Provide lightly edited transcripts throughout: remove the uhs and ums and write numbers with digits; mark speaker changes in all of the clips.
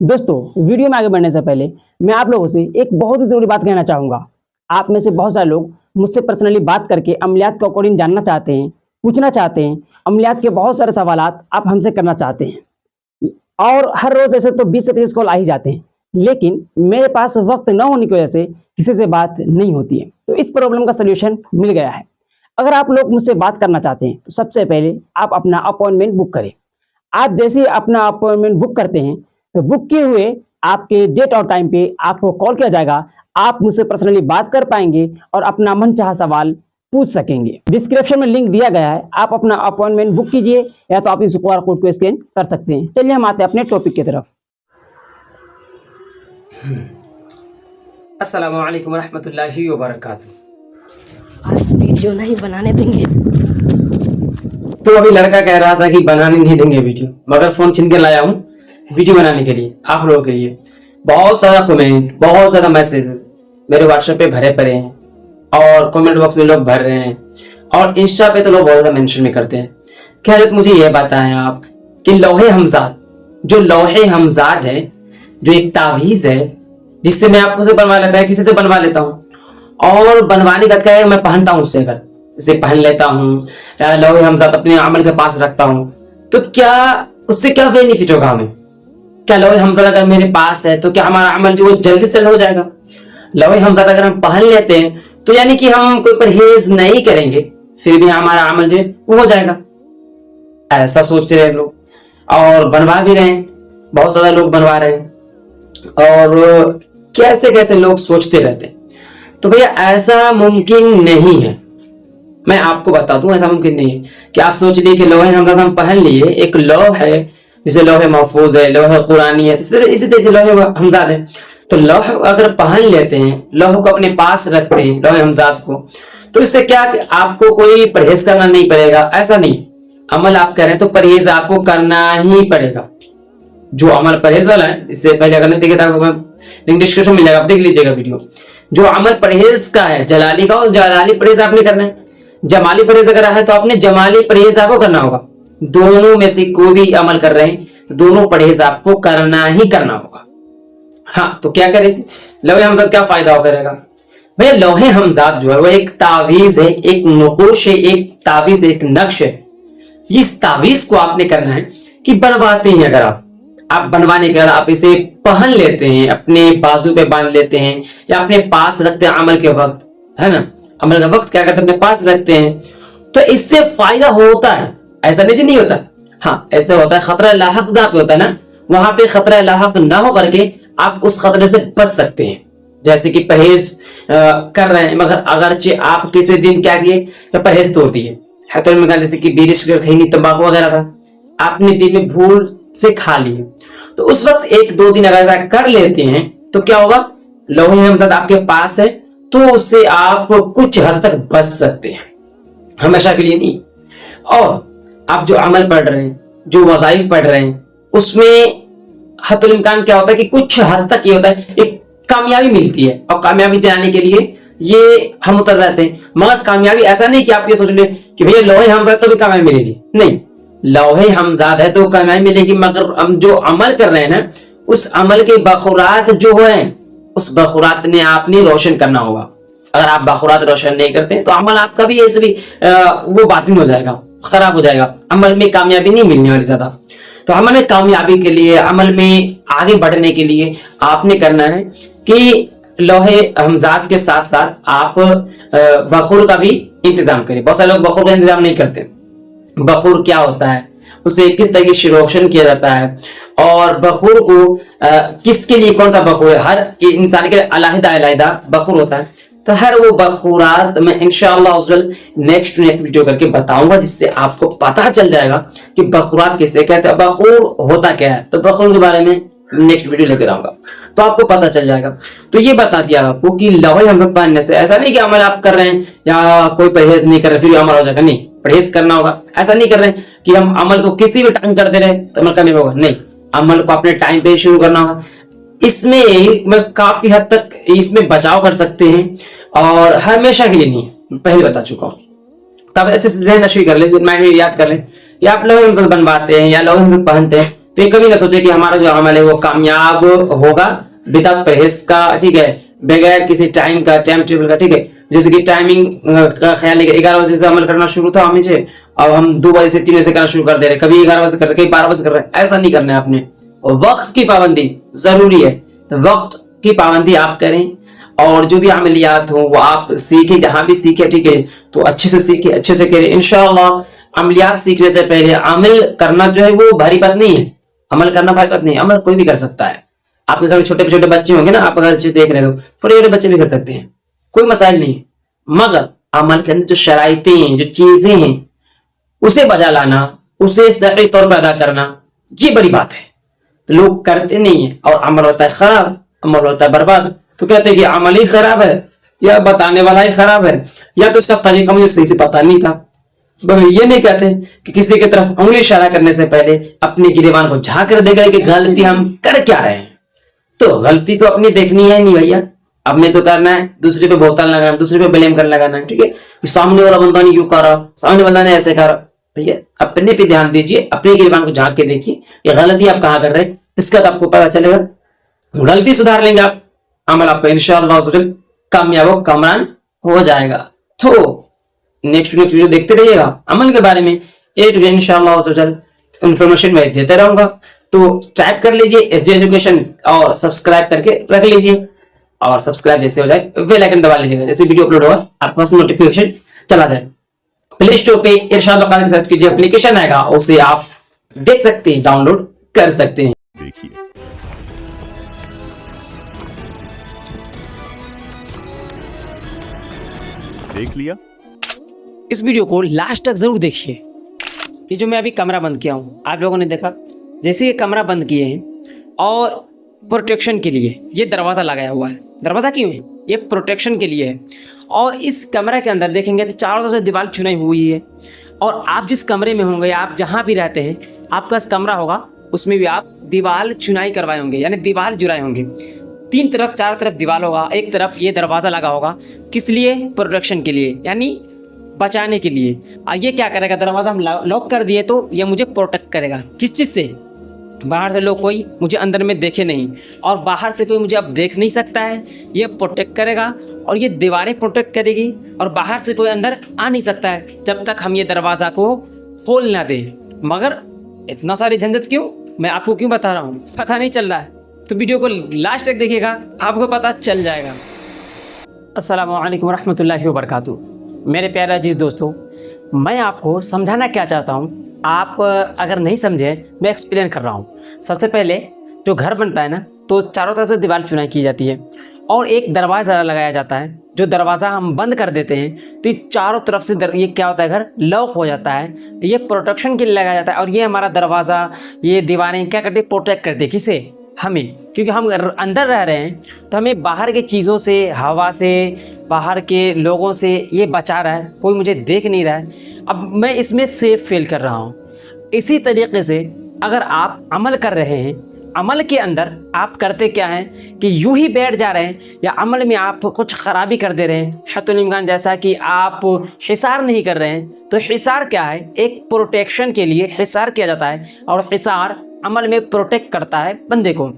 Speaker 1: दोस्तों, वीडियो में आगे बढ़ने से पहले मैं आप लोगों से एक बहुत ही ज़रूरी बात कहना चाहूँगा। आप में से बहुत सारे लोग मुझसे पर्सनली बात करके अमलियात के अकॉर्डिंग जानना चाहते हैं, पूछना चाहते हैं। अमलियात के बहुत सारे सवालात आप हमसे करना चाहते हैं और हर रोज़ ऐसे तो 20 से 25 कॉल आ ही जाते हैं, लेकिन मेरे पास वक्त न होने की वजह से किसी से बात नहीं होती है। तो इस प्रॉब्लम का सलूशन मिल गया है। अगर आप लोग मुझसे बात करना चाहते हैं तो सबसे पहले आप अपना अपॉइंटमेंट बुक करें। आप जैसे ही अपना अपॉइंटमेंट बुक करते हैं तो बुक किए हुए आपके डेट और टाइम पे आपको कॉल किया जाएगा। आप मुझसे पर्सनली बात कर पाएंगे और अपना मनचाहा सवाल पूछ सकेंगे। डिस्क्रिप्शन में लिंक दिया गया है, आप अपना अपॉइंटमेंट बुक कीजिए या तो आप इस QR कोड को स्कैन कर सकते हैं। चलिए हम आते हैं अपने टॉपिक की तरफ।
Speaker 2: अस्सलामु अलैकुम रहमतुल्लाहि व बरकातुहू।
Speaker 3: आज वीडियो नहीं बनाने देंगे।
Speaker 2: तो अभी लड़का कह रहा था कि बनाने नहीं देंगे वीडियो, मगर फोन छीन के लाया हूँ वीडियो बनाने के लिए, आप लोगों के लिए। बहुत सारा कमेंट, बहुत सारा मैसेजेस मेरे व्हाट्सएप पे भरे पड़े हैं और कमेंट बॉक्स में लोग भर रहे हैं और इंस्टा पे तो लोग बहुत ज्यादा मेंशन भी करते हैं। खैर, मुझे ये बताएं आप कि लौहे हमजाद, जो लौहे हमजाद है, जो एक तावीज है जिससे मैं आपको से बनवा लेता है, किसी से बनवा लेता हूँ और बनवाने का क्या है, मैं पहनता हूँ उससे, अगर इसे पहन लेता हूँ या लौहे हमजाद अपने अमल के पास रखता हूँ तो क्या उससे क्या बेनिफिट होगा हमें? क्या लौहे हमजाद अगर मेरे पास है तो क्या हमारा अमल जो जल्दी से हो जाएगा? लौहे हमजाद अगर हम पहन लेते हैं तो यानी कि हम कोई परहेज नहीं करेंगे फिर भी हमारा अमल जो वो हो जाएगा, ऐसा सोच रहे हैं लोग और बनवा भी रहे हैं। बहुत सारे लोग बनवा रहे हैं और कैसे कैसे लोग सोचते रहते हैं। तो भैया ऐसा मुमकिन नहीं है, मैं आपको बता दूं ऐसा मुमकिन नहीं है कि आप सोच लिए कि लोहे हमजाद हम पहन लिए। एक लौह है जैसे लोहे महफूज है, लोहे कुरानी है, तो इसी तरह लोहे हमजाद है। तो लौह अगर पहन लेते हैं, लौह को अपने पास रखते हैं लोहे हमजाद को, तो इससे क्या कि आपको कोई परहेज करना नहीं पड़ेगा, ऐसा नहीं। अमल आप करें तो परहेज आपको करना ही पड़ेगा। जो अमल परहेज वाला है, इससे पहले अगर नहीं देखे तो लिंक डिस्क्रिप्शन मिल जाएगा, आप देख लीजिएगा वीडियो। जो अमल परहेज का है, जलाली का, उस जलाली परहेज आपने करना है। जमाली परहेज अगर है तो आपने जमाली परहेज आपको करना होगा। दोनों में से कोई भी अमल कर रहे हैं, दोनों परहेज आपको करना ही करना होगा। हाँ, तो क्या करें? लौहे हमजाद क्या फायदा हो करेगा भैया? लौहे हमजाद जो है वो एक तावीज है, एक नुकुश है, एक तावीज, एक नक्श है। इस तावीज को आपने करना है कि बनवाते हैं, अगर आप बनवाने के बाद आप इसे पहन लेते हैं, अपने बाजू पे बांध लेते हैं या अपने पास रखते हैं अमल के वक्त, है ना? अमल का वक्त क्या करते हैं, अपने पास रखते हैं, तो इससे फायदा होता है। ऐसा नहीं होता, हाँ ऐसा होता है। खतरा लाहक जहां पे होता है ना, वहां पे खतरा लाहक ना हो करके आप उस खतरे से बच सकते हैं। जैसे कि परहेज कर रहे हैं, मगर अगरचे आप किसी दिन क्या किए, परहेज तोड़ दिए है, तो जैसे कि बीड़ी, सिगरेट, खैनी, तंबाकू वगैरह का आपने दिन में भूल से खा लिए, तो उस वक्त 1-2 दिन अगर ऐसा कर लेते हैं तो क्या होगा, लौहे हमजाद आपके पास है तो उससे आप कुछ हद तक बच सकते हैं, हमेशा के लिए नहीं। और आप जो अमल पढ़ रहे हैं, जो वज़ाइफ पढ़ रहे हैं, उसमें हतुल इम्कान क्या होता है कि कुछ हद तक ये होता है, एक कामयाबी मिलती है और कामयाबी दिलाने के लिए ये हम उतर रहते हैं। मगर कामयाबी ऐसा नहीं कि आप ये सोच ले कि भैया लौहे हमजाद तो भी कामयाबी मिलेगी, नहीं। लौहे हमजाद है तो कामयाबी मिलेगी, मगर हम जो अमल कर रहे हैं ना, उस अमल के बखुरात जो है, उस बखुरात ने आपने रोशन करना होगा। अगर आप बखुरात रोशन नहीं करते तो अमल आपका भी ऐसे भी वो बातिल हो जाएगा, खराब हो जाएगा, अमल में कामयाबी नहीं मिलने वाली ज्यादा। तो अमल में कामयाबी के लिए, अमल में आगे बढ़ने के लिए आपने करना है कि लौहे हमजाद के साथ साथ आप बखूर का भी इंतजाम करें। बहुत सारे लोग बखूर का इंतजाम नहीं करते। बखूर क्या होता है, उसे किस तरीके से रोशन किया जाता है और बखूर को किसके लिए कौन सा बखूर है, हर इंसान के अलग अलग बखूर होता है। तो हर वो बखूरात मैं इंशाअल्लाह नेक्स्ट वीडियो करके बताऊंगा, जिससे आपको पता चल जाएगा कि बखूरात किसे कहते हैं, बखूर होता क्या है। तो बखूर के बारे में नेक्स्ट वीडियो लेकर आऊंगा तो आपको पता चल जाएगा। तो ये बता दिया आपको कि लौहे हमजाद पहनने से ऐसा नहीं कि अमल आप कर रहे हैं या कोई परहेज नहीं कर रहे फिर अमल हो जाएगा, नहीं, परहेज करना होगा। ऐसा नहीं कर रहे हैं कि हम अमल को किसी भी टाइम कर दे रहे तो अमल करने होगा, नहीं, अमल को अपने टाइम पे शुरू करना होगा। इसमें मैं काफी हद तक इसमें बचाव कर सकते हैं और हमेशा के लिए नहीं, पहले बता चुका हूँ। तब अच्छे से ज़हन नशी कर ले, माइंड में याद कर ले, या आप लौहे हमजाद बनवाते हैं या लौहे हमजाद पहनते हैं तो ये कभी ना सोचे कि हमारा जो अमल है वो कामयाब होगा विदाउट परहेज का, ठीक है, बगैर किसी टाइम का, टाइम टेबल का, ठीक है। जैसे कि टाइमिंग का ख्याल है कि 11 बजे से अमल करना शुरू था हमें, अब हम 2 बजे से 3 बजे से करना शुरू कर दे रहे, कभी 11 बजे कर रहे, कभी 12 बजे कर रहे, ऐसा नहीं करना है आपने। और वक्त की पाबंदी जरूरी है, तो वक्त की पाबंदी आप करें और जो भी अमलियात हो वो आप सीखे, जहां भी सीखे, ठीक है, तो अच्छे से सीखे, अच्छे से करें इंशाअल्लाह। अमलियात सीखने से पहले अमल करना जो है वो भारी बात नहीं है, अमल करना भारी बात नहीं है, अमल कोई भी कर सकता है। आपके घर में छोटे छोटे बच्चे होंगे ना, आप अगर देख रहे हो, छोटे छोटे बच्चे भी कर सकते हैं, कोई मसाइल नहीं है। मगर अमल के अंदर जो शराइतें हैं, जो चीजें हैं, उसे बजा लाना, उसे सही तौर पर अदा करना, ये बड़ी बात है। तो लोग करते नहीं है और अमल होता है खराब, अमल होता है बर्बाद। तो कहते हैं कि अमल ही खराब है, या बताने वाला ही खराब है, या तो इसका तरीका मुझे सही से पता नहीं था। ये नहीं कहते कि किसी की तरफ उंगली इशारा करने से पहले अपने गिरेबान को झांक कर देखा कि गलती हम कर क्या रहे हैं। तो गलती तो अपनी देखनी है नहीं भैया, अपने तो करना है, दूसरे पे बोतल लगाना, दूसरे पे ब्लेम करने लगाना है, ठीक है। सामने वाला बंदा ने यूं करा, सामने बंदा ने ऐसे करा, भैया अपने पे ध्यान दीजिए, अपने गिरबान को झांक के देखिए ये गलती आप कहाँ कर रहे हैं, इसका तो आपको पता चलेगा। गलती सुधार लेंगे आप, अमल आपका इंशाअल्लाह कामयाब कामरान हो जाएगा। तो नेक्स्ट वीडियो देखते रहिएगा अमल के बारे में, ए टू जेड इंशाअल्लाह इंफॉर्मेशन मैं देते रहूंगा। तो टाइप कर लीजिए एसजे एजुकेशन और सब्सक्राइब करके रख लीजिए, और सब्सक्राइब जैसे हो जाए बेल आइकन दबा लीजिएगा, जैसे वीडियो अपलोड होगा आपके पास नोटिफिकेशन चला जाए। प्ले स्टोर पे इरशाद बकादिर सर्च कीजिए, एप्लीकेशन आएगा, उसे आप देख सकते हैं, डाउनलोड कर सकते हैं।
Speaker 4: देखिए देख लिया।
Speaker 1: इस वीडियो को लास्ट तक जरूर देखिए। ये जो मैं अभी कमरा बंद किया हूँ, आप लोगों ने देखा, जैसे ये कमरा बंद किए हैं और प्रोटेक्शन के लिए ये दरवाज़ा लगाया हुआ है। दरवाज़ा क्यों है? ये प्रोटेक्शन के लिए है। और इस कमरे के अंदर देखेंगे तो चारों तरफ से दीवार चुनाई हुई है, और आप जिस कमरे में होंगे, आप जहाँ भी रहते हैं, आपका कमरा होगा, उसमें भी आप दीवार चुनाई करवाए होंगे, यानी दीवार जुड़ाए होंगे। 3 तरफ 4 तरफ दीवार होगा, एक तरफ ये दरवाज़ा लगा होगा। किस लिए? प्रोटेक्शन के लिए, यानी बचाने के लिए। और ये क्या करेगा? दरवाज़ा हम लॉक कर दिए तो ये मुझे प्रोटेक्ट करेगा। किस चीज़ से? बाहर से लोग कोई मुझे अंदर में देखे नहीं, और बाहर से कोई मुझे अब देख नहीं सकता है। ये प्रोटेक्ट करेगा, और ये दीवारें प्रोटेक्ट करेगी, और बाहर से कोई अंदर आ नहीं सकता है जब तक हम ये दरवाज़ा को खोल ना दें। मगर इतना सारी झंझट क्यों? मैं आपको क्यों बता रहा हूँ? पता नहीं चल रहा है तो वीडियो को लास्ट तक देखिएगा, आपको पता चल जाएगा। अस्सलामु अलैकुम रहमतुल्लाहि व बरकातुहू। मेरे प्यारे अजीज़ दोस्तों, मैं आपको समझाना क्या चाहता हूँ, आप अगर नहीं समझे मैं एक्सप्लेन कर रहा हूँ। सबसे पहले जो घर बनता है ना, तो चारों तरफ से दीवार चुनाई की जाती है, और एक दरवाज़ा लगाया जाता है। जो दरवाज़ा हम बंद कर देते हैं तो ये चारों तरफ से ये क्या होता है, घर लॉक हो जाता है। ये प्रोटेक्शन के लिए लगाया जाता है, और ये हमारा दरवाज़ा, ये दीवारें क्या करती है? प्रोटेक्ट करती है। किसे? हमें। क्योंकि हम अंदर रह रहे हैं तो हमें बाहर के चीज़ों से, हवा से, बाहर के लोगों से ये बचा रहा है। कोई मुझे देख नहीं रहा है, अब मैं इसमें सेफ फील कर रहा हूँ। इसी तरीके से अगर आप अमल कर रहे हैं, अमल के अंदर आप करते क्या हैं कि यूं ही बैठ जा रहे हैं, या अमल में आप कुछ ख़राबी कर दे रहे हैं, हत्तुल इम्कान जैसा कि आप हिसार नहीं कर रहे हैं। तो हिसार क्या है? एक प्रोटेक्शन के लिए हिसार किया जाता है, और हिसार अमल में प्रोटेक्ट करता है बंदे को।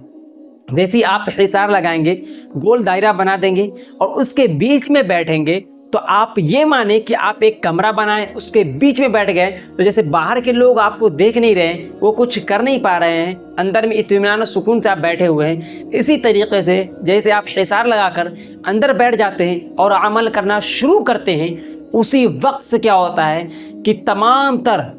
Speaker 1: जैसे ही आप हिसार लगाएंगे, गोल दायरा बना देंगे और उसके बीच में बैठेंगे, तो आप ये माने कि आप एक कमरा बनाएं, उसके बीच में बैठ गए, तो जैसे बाहर के लोग आपको देख नहीं रहे हैं, वो कुछ कर नहीं पा रहे हैं, अंदर में इत्मीनान और सुकून से आप बैठे हुए हैं। इसी तरीके से जैसे आप हिसार लगाकर अंदर बैठ जाते हैं और अमल करना शुरू करते हैं, उसी वक्त से क्या होता है कि तमाम तर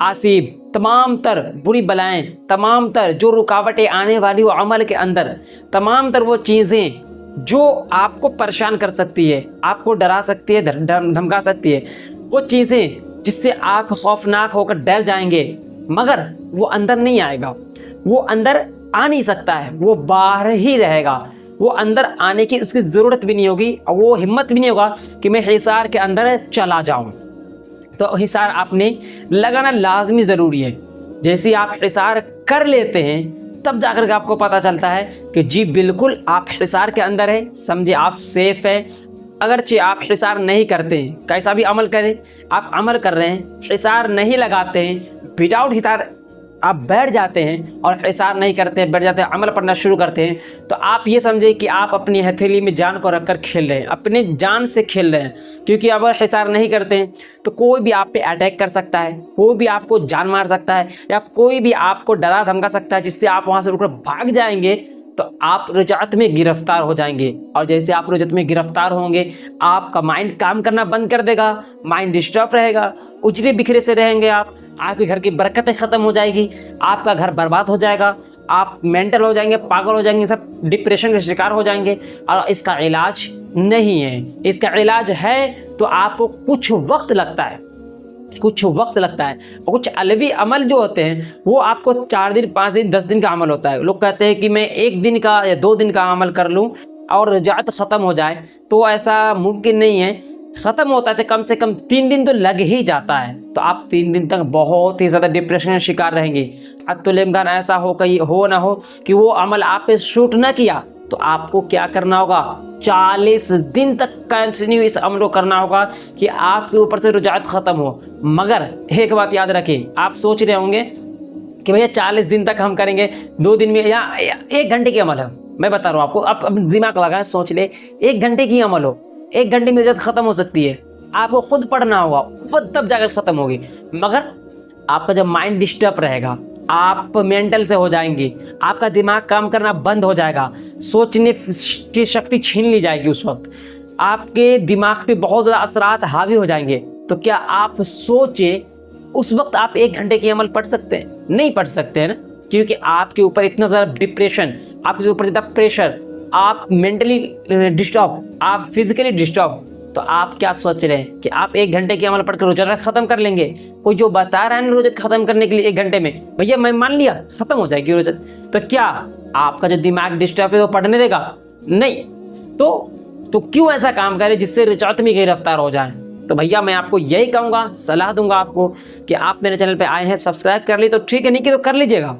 Speaker 1: आसिब, तमाम तर बुरी बलाएं, तमाम तर जो रुकावटें आने वाली हो अमल के अंदर, तमाम तर वो चीज़ें जो आपको परेशान कर सकती है, आपको डरा सकती है, धमका सकती है, वो चीज़ें जिससे आप खौफनाक होकर डर जाएंगे, मगर वो अंदर नहीं आएगा, वो अंदर आ नहीं सकता है, वो बाहर ही रहेगा। वो अंदर आने की उसकी ज़रूरत भी नहीं होगी, और वो हिम्मत भी नहीं होगा कि मैं हिसार के अंदर चला जाऊं। तो हिसार आपने लगाना लाजमी ज़रूरी है। जैसे आप हिसार कर लेते हैं, तब जाकर के आपको पता चलता है कि जी बिल्कुल आप हिसार के अंदर हैं, समझे आप सेफ है। अगरचे आप हिसार नहीं करते हैं, कैसा भी अमल करें, आप अमल कर रहे हैं, हिसार नहीं लगाते हैं, विदाउट हिसार आप बैठ जाते हैं और हिसार नहीं करते हैं, बैठ जाते हैं, अमल पढ़ना शुरू करते हैं, तो आप ये समझे कि आप अपनी हथेली में जान को रखकर खेल रहे हैं, अपने जान से खेल रहे हैं। क्योंकि अगर हिसार नहीं करते हैं तो कोई भी आप पे अटैक कर सकता है, कोई भी आपको जान मार सकता है, या कोई भी आपको डरा धमका सकता है, जिससे आप वहाँ से रुककर भाग जाएंगे तो आप रजात में गिरफ्तार हो जाएंगे। और जैसे आप रजात में गिरफ्तार होंगे, आपका माइंड काम करना बंद कर देगा, माइंड डिस्टर्ब रहेगा, उजरे बिखरे से रहेंगे आपके घर की बरकतें ख़त्म हो जाएगी, आपका घर बर्बाद हो जाएगा, आप मेंटल हो जाएंगे, पागल हो जाएंगे, सब डिप्रेशन का शिकार हो जाएंगे। और इसका इलाज नहीं है, इसका इलाज है तो आपको कुछ वक्त लगता है, कुछ वक्त लगता है। और कुछ अलवी अमल जो होते हैं वो आपको 4 दिन 5 दिन 10 दिन का अमल होता है। लोग कहते हैं कि मैं 1 दिन का या 2 दिन का अमल कर लूँ और रजात ख़त्म हो जाए, तो ऐसा मुमकिन नहीं है। ख़त्म होता है तो कम से कम 3 दिन तो लग ही जाता है। तो आप 3 दिन तक बहुत ही ज़्यादा डिप्रेशन का शिकार रहेंगे। अत्तुल इम्कान ऐसा हो ना हो कि वो अमल आप पे शूट ना किया, तो आपको क्या करना होगा, 40 दिन तक कंटिन्यू इस अमल को करना होगा कि आपके ऊपर से रुजात ख़त्म हो। मगर एक बात याद रखें, आप सोच रहे होंगे कि भैया 40 दिन तक हम करेंगे, 2 दिन में या 1 घंटे की अमल है। मैं बता रहा हूँ आपको, आप दिमाग लगाएं, सोच ले, 1 घंटे की अमल हो, 1 घंटे में रुजात ख़त्म हो सकती है। आपको खुद पढ़ना होगा, खुद तब जाकर ख़त्म होगी। मगर आपका जब माइंड डिस्टर्ब रहेगा, आप मेंटल से हो जाएंगे, आपका दिमाग काम करना बंद हो जाएगा, सोचने की शक्ति छीन ली जाएगी। उस वक्त आपके दिमाग पे बहुत ज़्यादा असरात हावी हो जाएंगे। तो क्या आप सोचे उस वक्त आप 1 घंटे की अमल पढ़ सकते हैं? नहीं पढ़ सकते हैं ना, क्योंकि आपके ऊपर इतना ज़्यादा डिप्रेशन, आपके ऊपर ज़्यादा प्रेशर, आप मेंटली डिस्टर्ब, आप फिजिकली डिस्टर्ब। तो आप क्या सोच रहे हैं कि आप 1 घंटे की अमल पढ़कर रोज़ा ख़त्म कर लेंगे? कोई जो बता रहा है ना रोज़ा ख़त्म करने के लिए 1 घंटे में, भैया मैं मान लिया ख़त्म हो जाएगी रोज़ा, तो क्या आपका जो दिमाग डिस्टर्ब है वो पढ़ने देगा? नहीं। तो क्यों ऐसा काम करे जिससे रिचार्ज में गिरफ्तार हो जाए? तो भैया मैं आपको यही कहूँगा, सलाह दूंगा आपको कि आप मेरे चैनल पे आए हैं, सब्सक्राइब कर ली तो ठीक है, नहीं कि तो कर लीजिएगा,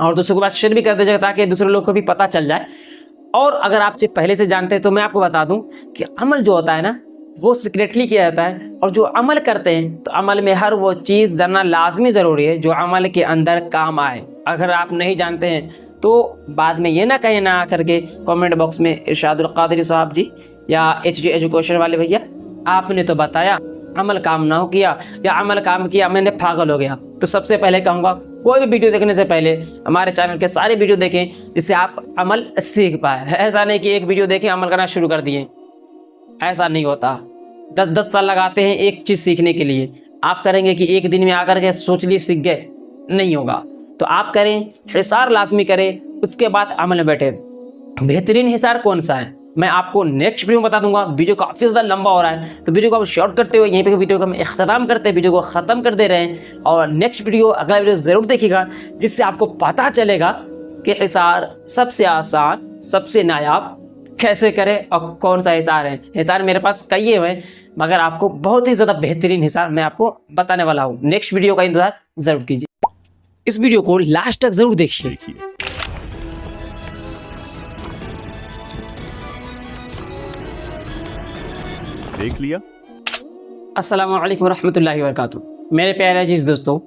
Speaker 1: और दूसरों के पास शेयर भी कर दीजिएगा ताकि दूसरे लोग को भी पता चल जाए। और अगर आप पहले से जानते हैं तो मैं आपको बता दूं कि अमल जो होता है ना वो सीक्रेटली किया जाता है, और जो अमल करते हैं तो अमल में हर वो चीज़ जानना लाजमी ज़रूरी है जो अमल के अंदर काम आए। अगर आप नहीं जानते हैं तो बाद में ये ना कहें ना करके कमेंट बॉक्स में इरशादुल कादरी साहब जी या HD एजुकेशन वाले भैया आपने तो बताया, अमल काम ना हो किया, या अमल काम किया मैंने पागल हो गया। तो सबसे पहले कहूँगा कोई भी वीडियो देखने से पहले हमारे चैनल के सारे वीडियो देखें जिससे आप अमल सीख पाए। ऐसा नहीं कि एक वीडियो देखें अमल करना शुरू कर दिए, ऐसा नहीं होता। 10-10 साल लगाते हैं एक चीज़ सीखने के लिए, आप करेंगे कि 1 दिन में आकर के सोच लिए सीख गए, नहीं होगा। तो आप करें, हिसार लाजमी करें, उसके बाद अमल में बैठे। बेहतरीन हिसार कौन सा है मैं आपको नेक्स्ट वीडियो में बता दूंगा। वीडियो काफ़ी ज़्यादा लंबा हो रहा है तो वीडियो को हम शॉर्ट करते हुए यहीं पे वीडियो को हम इख्तिताम करते हैं, वीडियो को ख़त्म कर दे रहे हैं। और नेक्स्ट वीडियो, अगला वीडियो ज़रूर देखिएगा जिससे आपको पता चलेगा कि हिसार सबसे आसान, सबसे नायाब कैसे करें और कौन सा हिसार है। हिसार मेरे पास कई हैं मगर आपको बहुत ही ज़्यादा बेहतरीन हिसार मैं आपको बताने वाला हूँ। नेक्स्ट वीडियो का इंतज़ार ज़रूर कीजिए, इस वीडियो को लास्ट तक ज़रूर देखिए।
Speaker 4: देख लिया।
Speaker 1: अस्सलामु अलैकुम रहमतुल्लाहि व बरकातुहू। मेरे प्यारे अजीज़ दोस्तों,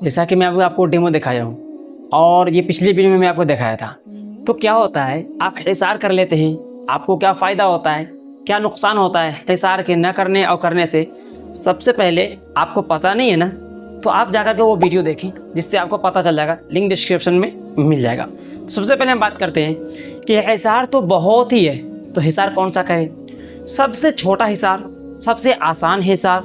Speaker 1: जैसा कि मैं अभी आपको डेमो दिखाया हूँ और ये पिछली वीडियो में मैं आपको दिखाया था, तो क्या होता है आप हिसार कर लेते हैं, आपको क्या फ़ायदा होता है, क्या नुकसान होता है हिसार के न करने और करने से। सबसे पहले आपको पता नहीं है ना, तो आप जाकर के वो वीडियो देखें जिससे आपको पता चल जाएगा, लिंक डिस्क्रिप्शन में मिल जाएगा। सबसे पहले हम बात करते हैं कि हिसार तो बहुत ही है, तो हिसार कौन सा करें। सबसे छोटा हिसार, सबसे आसान हिसार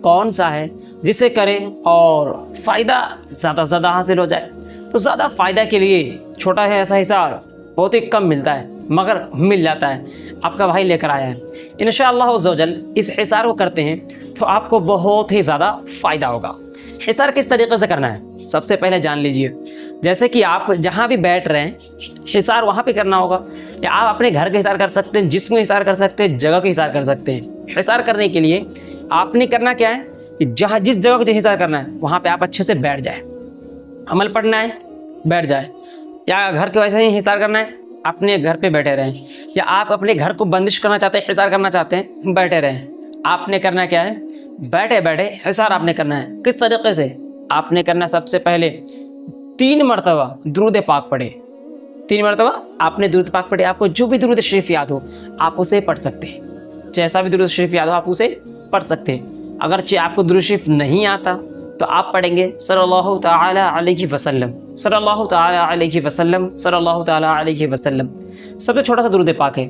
Speaker 1: कौन सा है जिसे करें और फ़ायदा ज़्यादा से ज़्यादा हासिल हो जाए। तो ज़्यादा फ़ायदा के लिए छोटा है ऐसा हिसार बहुत ही कम मिलता है मगर मिल जाता है, आपका भाई लेकर आया है। इंशाअल्लाह अज़्ज़वजल इस हिसार को करते हैं तो आपको बहुत ही ज़्यादा फ़ायदा होगा। हिसार किस तरीके से करना है सबसे पहले जान लीजिए। जैसे कि आप जहाँ भी बैठ रहे हैं हिसार वहाँ पे करना होगा, या आप अपने घर का हिसार कर सकते हैं, जिस्म का हिसार कर सकते हैं, जगह का हिसार कर सकते हैं। हिसार करने के लिए आपने करना क्या है कि जहाँ जिस जगह को हिसार करना है वहाँ पे आप अच्छे से बैठ जाए। अमल पढ़ना है बैठ जाए, या घर के वैसे ही हिसार करना है अपने घर पे बैठे रहें, या आप अपने घर को बंदिश करना चाहते हैं, हिसार करना चाहते हैं, बैठे रहें। आपने करना क्या है, बैठे बैठे हिसार आपने करना है। किस तरीके से आपने करना, सबसे पहले
Speaker 2: 3 मरतबा दुरूद पाक पढ़े। 3 मरतबा आपने दुरूद पाक पढ़े। आपको जो भी दुरूद शरीफ याद हो आप उसे पढ़ सकते हैं। जैसा भी दुरूद शरीफ याद हो आप उसे पढ़ सकते हैं। अगर आपको दुरूद शरीफ नहीं आता तो आप पढ़ेंगे सल्लल्लाहु ताला अलैहि वसल्लम, सल्लल्लाहु ताला अलैहि वसल्लम, सल्लल्लाहु ताला अलैहि वसल्लम। सबसे छोटा सा दुरूद पाक है,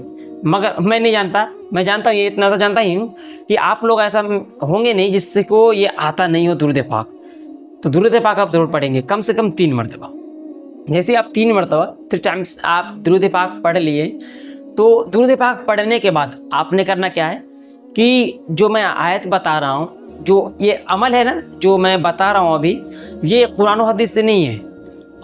Speaker 2: मगर मैं नहीं जानता, मैं जानता हूँ, ये इतना तो जानता ही हूँ कि आप लोग ऐसा होंगे नहीं जिससे को ये आता नहीं हो दुरूद पाक। तो दुरूद पाक आप ज़रूर पढ़ेंगे कम से कम 3 मरतबा। जैसे आप 3 मरतबा 3 टाइम्स आप दुरूद पाक पढ़ लिए, तो दुरूद पाक पढ़ने के बाद आपने करना क्या है कि जो मैं आयत बता रहा हूँ, जो ये अमल है ना जो मैं बता रहा हूँ अभी, ये कुरान और हदीस से नहीं है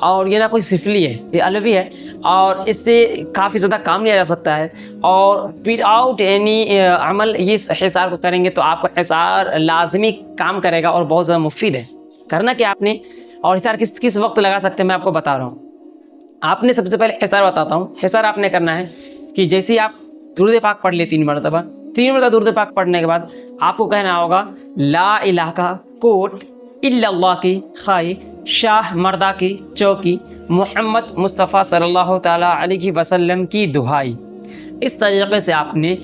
Speaker 2: और ये ना कोई सिफली है, ये अलवी है और इससे काफ़ी ज़्यादा काम लिया जा सकता है। और विदाउट एनी अमल ये हिसार को करेंगे तो आपका हिसार लाजमी काम करेगा और बहुत ज़्यादा मुफीद है। करना क्या आपने, और हिसार किस किस वक्त लगा सकते हैं मैं आपको बता रहा हूँ। आपने सबसे पहले हिसार बताता हूँ। हिसार आपने करना है कि जैसे आप दुरूद पाक पढ़ ले 3 मरतबा, 3 मरतबा दुरूद पाक पढ़ने के बाद आपको कहना होगा ला इलाहा कोट इल्लल्लाह की खाई शाह मर्दा की चौकी मोहम्मद मुस्तफ़ा सल्लल्लाहु ताला अलैहि वसल्लम की दुहाई। इस तरीके से आपने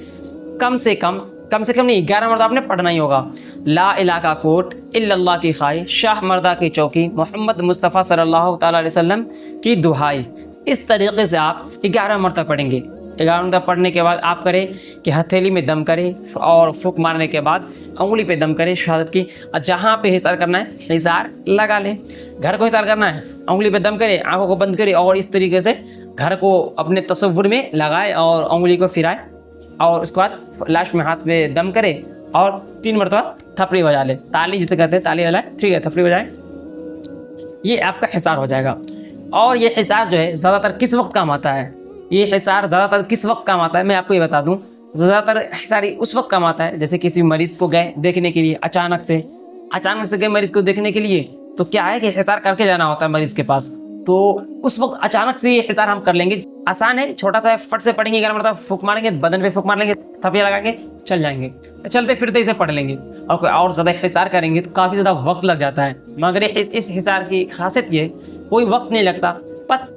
Speaker 2: कम से कम नहीं 11 मरतबा आपने पढ़ना ही होगा। ला इलाहा कोट इल्लल्लाह की खाई शाह मर्दा की चौकी मोहम्मद मुस्तफ़ा सल्लल्लाहु ताला अलैहि वसल्लम की दुहाई। इस तरीके से आप 11 मरतबा पढ़ेंगे। 11 मरतबा पढ़ने के बाद आप करें कि हथेली में दम करें और फूंक मारने के बाद उंगली पे दम करें शहादत की, और जहाँ पे हिसार करना है हिसार लगा लें। घर को हिसार करना है, उंगली पे दम करें, आंखों को बंद करें और इस तरीके से घर को अपने तसव्वुर में लगाए और उंगली को फिराए और उसके बाद लास्ट में हाथ पे दम करें और 3 मरतबा थपड़ी बजा ले। ताली जिसे कहते हैं ताली बजाए, ठीक है, थपड़ी बजाए। ये आपका हिसार हो जाएगा। और ये हिसार जो है ज़्यादातर किस वक्त काम आता है, ये हिसार ज़्यादातर किस वक्त काम आता है मैं आपको ये बता दूं। ज़्यादातर हिसार उस वक्त काम आता है जैसे किसी मरीज़ को गए देखने के लिए, अचानक से गए मरीज़ को देखने के लिए, तो क्या है कि हिसार करके जाना होता है मरीज़ के पास। तो उस वक्त अचानक से ये हिसार हम कर लेंगे। आसान है, छोटा सा है, फट से पढ़ेंगे 11 मरतबा, फूंक मारेंगे, बदन पे फूंक मार लेंगे, थपिया लगा के चल जाएंगे, चलते फिरते इसे पढ़ लेंगे। और कोई और ज़्यादा हिसार करेंगे तो काफ़ी ज़्यादा वक्त लग जाता है। मगर इस हिसार की खासियत ये कोई वक्त नहीं लगता, बस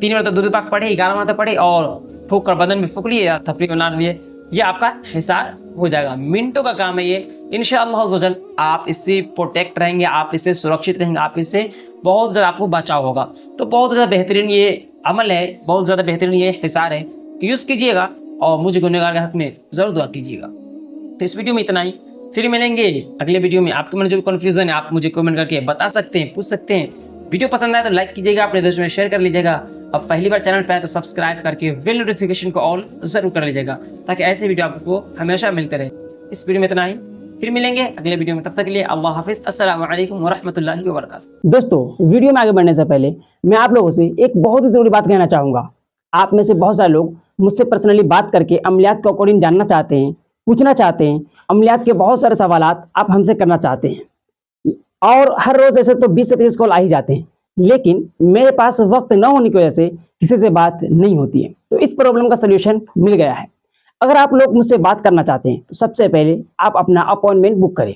Speaker 2: 3 मरतबा दुरूद पाक पढ़े, 11 मरतबा पढ़े और फूंक कर बदन में फूंक लिए या थपड़ी में लान लिए, ये आपका हिसार हो जाएगा। मिनटों का काम है ये। इंशाअल्लाह अज़्ज़वजल आप इससे प्रोटेक्ट रहेंगे, आप इससे सुरक्षित रहेंगे, आप इससे बहुत ज़्यादा आपको बचाव होगा। तो बहुत ज़्यादा बेहतरीन ये अमल है, बहुत ज़्यादा बेहतरीन ये हिसार है, यूज़ कीजिएगा और मुझे गुनहगार के हक में ज़रूर दुआ कीजिएगा। तो इस वीडियो में इतना ही, फिर मिलेंगे अगले वीडियो में। आपके मन जो भी कन्फ्यूज़न है आप मुझे कमेंट करके बता सकते हैं, पूछ सकते हैं। वीडियो पसंद आए तो लाइक कीजिएगा, अपने दोस्तों में शेयर कर लीजिएगा। अब पहली बार चैनल पे आए तो सब्सक्राइब करके बेल नोटिफिकेशन को ऑल ज़रूर कर लीजिएगा ताकि ऐसे वीडियो आपको हमेशा मिलते रहे। इस वीडियो में इतना ही, फिर मिलेंगे अगले वीडियो में। तब तक के लिए अल्लाह हाफिज़, अस्सलामु अलैकुम वरहमतुल्लाहि वबरकातुहू।
Speaker 1: दोस्तों, वीडियो में आगे बढ़ने से पहले मैं आप लोगों से एक बहुत ही ज़रूरी बात कहना चाहूँगा। आप में से बहुत सारे लोग मुझसे पर्सनली बात करके अमलियात के अकॉर्डिंग जानना चाहते हैं, पूछना चाहते हैं, अमलियात के बहुत सारे सवालात आप हमसे करना चाहते हैं और हर रोज़ ऐसे तो 20 से 25 कॉल आ ही जाते हैं, लेकिन मेरे पास वक्त न होने की वजह से किसी से बात नहीं होती है। तो इस प्रॉब्लम का सलूशन मिल गया है। अगर आप लोग मुझसे बात करना चाहते हैं तो सबसे पहले आप अपना अपॉइंटमेंट बुक करें।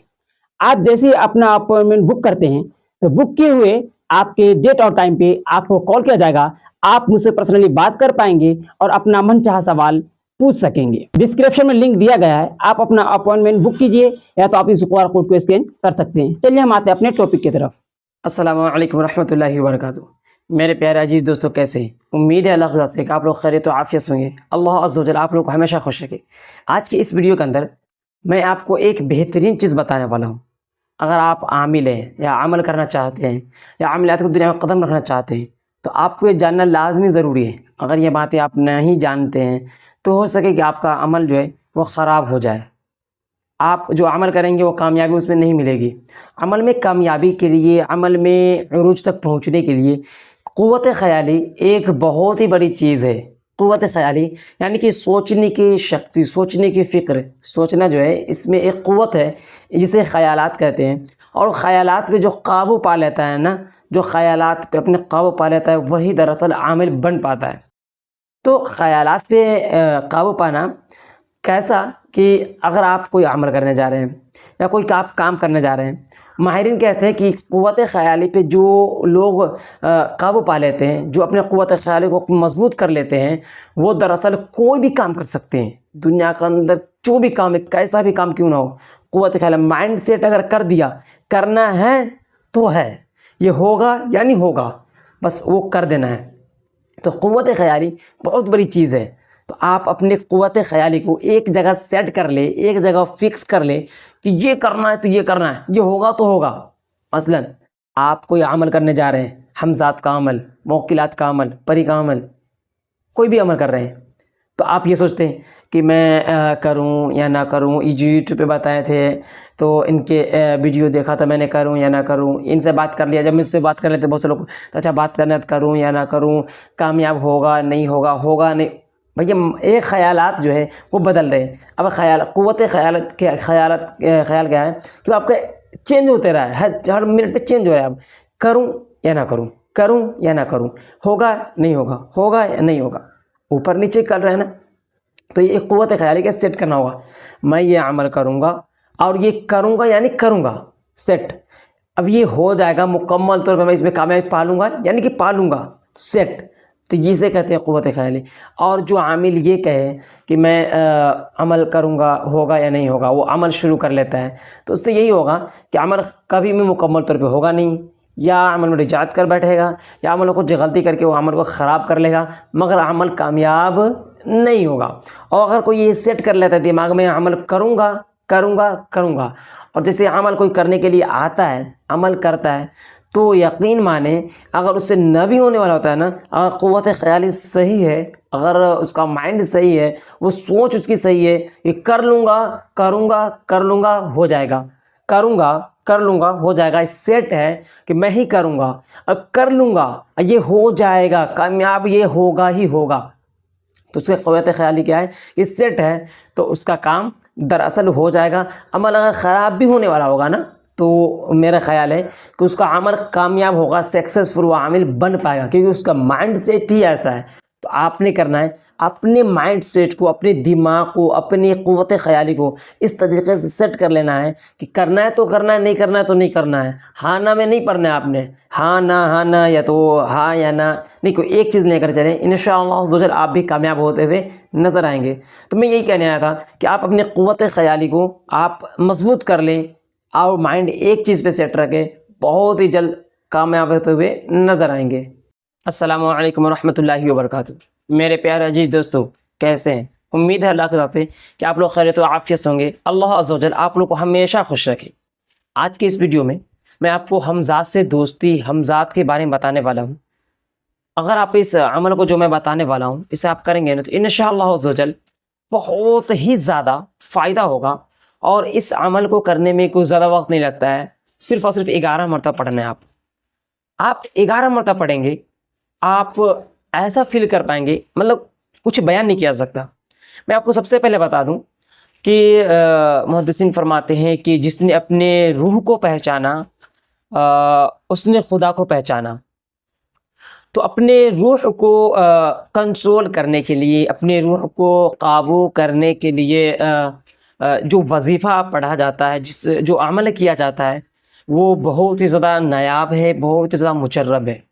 Speaker 1: आप जैसे ही अपना अपॉइंटमेंट बुक करते हैं तो बुक किए हुए आपके डेट और टाइम पे आपको कॉल किया जाएगा। आप मुझसे पर्सनली बात कर पाएंगे और अपना मनचाहा सवाल पूछ सकेंगे। डिस्क्रिप्शन में लिंक दिया गया है, आप अपना अपॉइंटमेंट बुक कीजिए या तो आप इस QR कोड को स्कैन कर सकते हैं। चलिए हम आते हैं अपने टॉपिक की तरफ।
Speaker 2: अस्सलामु अलैकुम रहमतुल्लाहि वबरकातुहू। मेरे प्यारे अजीज़ दोस्तों, कैसे हैं? उम्मीद है अल्लाह से कि आप लोग खैरियत और आफियत होंगे। अल्लाह अज़्ज़ वजल आप लोग को हमेशा खुश रखे। आज के इस वीडियो के अंदर मैं आपको एक बेहतरीन चीज़ बताने वाला हूँ। अगर आप आमिल हैं या अमल करना चाहते हैं या अमलियात की दुनिया में कदम रखना चाहते हैं तो आपको ये जानना लाजमी ज़रूरी है। अगर ये बातें आप नहीं जानते हैं तो हो सके कि आपका अमल जो है वो ख़राब हो जाए। आप जो अमल करेंगे वो कामयाबी उसमें नहीं मिलेगी। अमल में कामयाबी के लिए, अमल में उरूज तक पहुंचने के लिए क़ुव्वत ख़याली एक बहुत ही बड़ी चीज़ है। क़ुव्वत ख़याली यानी कि सोचने की शक्ति, सोचने की फ़िक्र, सोचना जो है इसमें एक क़ुव्वत है जिसे ख़यालात कहते हैं। और ख़यालात पे जो काबू पा लेता है ना, जो ख़यालात पे अपने काबू पा लेता है वही दरअसल आमिल बन पाता है। तो ख़यालात पे काबू पाना कैसा कि अगर आप कोई अमल करने जा रहे हैं या कोई आप काम करने जा रहे हैं, माहिरीन कहते हैं कि क़ुव्वत ख़याली पे जो लोग काबू पा लेते हैं, जो अपने क़ुव्वत ख़याली को मजबूत कर लेते हैं, वो दरअसल कोई भी काम कर सकते हैं दुनिया के अंदर। जो भी काम है, कैसा भी काम क्यों ना हो, क़ुव्वत ख़याल माइंड सेट अगर कर दिया, करना है तो है, ये होगा या नहीं होगा, बस वो कर देना है। तो क़ुव्वत ख़याली बहुत बड़ी चीज़ है। तो आप अपने क़ुव्वत ख़याली को एक जगह सेट कर ले, एक जगह फिक्स कर ले कि ये करना है तो ये करना है, ये होगा तो होगा। मसलन आप कोई अमल करने जा रहे हैं, हमज़ात का अमल, मौकिलात का अमल, परी का अमल, कोई भी अमल कर रहे हैं, तो आप ये सोचते हैं कि मैं करूं या ना करूं, ये यूट्यूब पे बताए थे तो इनके वीडियो देखा था मैंने, करूं या ना करूं, इनसे बात कर लिया, जब मुझसे बात कर लेते बहुत से लोग, तो अच्छा बात करना तो करूं या ना करूं, कामयाब होगा नहीं होगा, होगा नहीं। भैया एक ख़यालात जो है वो बदल रहे हैं। अब ख़याल क़ुव्वत ख़याल क्या है कि आपका चेंज होते रहा है, हर मिनट पे चेंज हो रहा है। अब करूं या ना करूं, करूं या ना करूं, होगा नहीं होगा, होगा या नहीं होगा, ऊपर नीचे कर रहे हैं ना। तो ये क़ुव्वत ख़याली का सेट करना होगा, मैं ये अमल करूँगा और ये करूँगा यानी करूँगा, सेट। अब ये हो जाएगा मुकम्मल तौर पर, मैं इसमें कामयाबी पालूँगा यानी कि पालूँगा, सेट। तो ये से कहते हैं क़ुव्वत ख़याली। और जो आमिल ये कहे कि मैं अमल करूँगा, होगा या नहीं होगा, वो अमल शुरू कर लेता है, तो उससे यही होगा कि अमल कभी भी मुकम्मल तौर पे होगा नहीं, या अमल में रिजात कर बैठेगा, या अमल को कुछ गलती करके वो अमल को ख़राब कर लेगा, मगर अमल कामयाब नहीं होगा। और अगर कोई ये सेट कर लेता है दिमाग में, अमल करूँगा करूँगा करूँगा, और जैसे अमल कोई करने के लिए आता है, अमल करता है, तो यकीन माने अगर उससे न भी होने वाला होता है ना, अगर क़ुव्वत ख़याली सही है, अगर उसका माइंड सही है, वो सोच उसकी सही है, ये कर लूँगा करूँगा कर लूँगा हो जाएगा, करूँगा कर लूँगा हो जाएगा, सेट है कि मैं ही करूँगा और कर लूँगा, ये हो जाएगा, कामयाब ये होगा ही होगा। तो उसका क़ुव्वत ख़याली क्या है, ये सेट है, तो उसका काम दरअसल हो जाएगा। अमल अगर ख़राब भी होने वाला होगा ना, तो मेरा ख़याल है कि उसका अमल कामयाब होगा, सक्सेसफुल वो आमिल बन पाएगा, क्योंकि उसका माइंड सेट ही ऐसा है। तो आपने करना है अपने माइंड सेट को, अपने दिमाग को, अपनी क़ुव्वत ख़याली को इस तरीके से सेट कर लेना है कि करना है तो करना है, नहीं करना है तो नहीं करना है। हाँ ना में नहीं पढ़ना है आपने, हाँ ना या तो हाँ या ना नहीं, कोई एक चीज़ लेकर चलें, इंशाअल्लाह ज़ुजल आप भी कामयाब होते हुए नज़र आएंगे। तो मैं यही कहने आया था कि आप अपने क़ुव्वत ख़याली को आप मजबूत कर लें और माइंड एक चीज़ पे सेट रखें, बहुत ही जल्द कामयाब होते हुए नज़र आएंगे। अस्सलामु अलैकुम रहमतुल्लाहि व बरकातुहू। मेरे प्यारे अजीज़ दोस्तों, कैसे हैं? उम्मीद है अल्लाह की तरफ से कि आप लोग खैरियत व आफ़ियत होंगे। अल्लाह अज़्ज़ा व जल आप लोग को हमेशा खुश रखे। आज की इस वीडियो में मैं आपको हमज़ात से दोस्ती, हमज़ात के बारे में बताने वाला हूँ। अगर आप इस अमल को जो मैं बताने वाला हूँ, इसे आप करेंगे ना, तो इंशाअल्लाह अज़्ज़ा व जल बहुत ही ज़्यादा फ़ायदा होगा। और इस अमल को करने में कोई ज़्यादा वक्त नहीं लगता है, सिर्फ़ और सिर्फ 11 मरतबा पढ़ना है। आप 11 मरतबा पढ़ेंगे, आप ऐसा फील कर पाएंगे, मतलब कुछ बयान नहीं किया जा सकता। मैं आपको सबसे पहले बता दूं कि मुहद्दिसीन फरमाते हैं कि जिसने अपने रूह को पहचाना उसने खुदा को पहचाना। तो अपने रूह को कंट्रोल करने के लिए, अपने रूह को काबू करने के लिए जो वजीफ़ा पढ़ा जाता है, जो अमल किया जाता है, वो बहुत ही ज़्यादा नायाब है, बहुत ही ज़्यादा मुजर्रब है।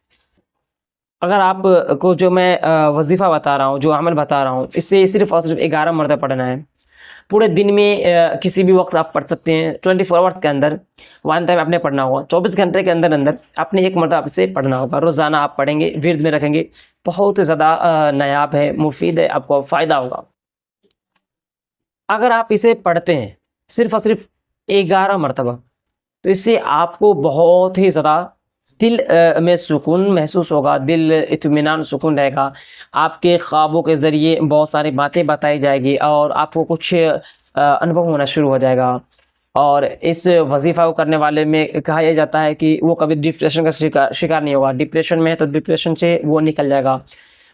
Speaker 2: अगर आप को जो मैं वजीफ़ा बता रहा हूँ, जो अमल बता रहा हूँ, इससे सिर्फ़ और सिर्फ 11 मरतबा पढ़ना है। पूरे दिन में किसी भी वक्त आप पढ़ सकते हैं। 24 आवर्स के अंदर वन टाइम आपने पढ़ना होगा। 24 घंटे के अंदर अंदर आपने एक मरतबा आपसे पढ़ना होगा। रोज़ाना आप पढ़ेंगे, विर्द में रखेंगे, बहुत ही ज़्यादा नायाब है, मुफीद है, आपको फ़ायदा होगा। अगर आप इसे पढ़ते हैं सिर्फ़ और सिर्फ 11 मरतबा, तो इससे आपको बहुत ही ज़्यादा दिल में सुकून महसूस होगा, दिल इत्मीनान सुकून रहेगा। आपके ख्वाबों के ज़रिए बहुत सारी बातें बताई जाएगी और आपको कुछ अनुभव होना शुरू हो जाएगा। और इस वजीफ़ा को करने वाले में कहा यह जाता है कि वो कभी डिप्रेशन का शिकार नहीं होगा। डिप्रेशन में है तो डिप्रेशन से वो निकल जाएगा।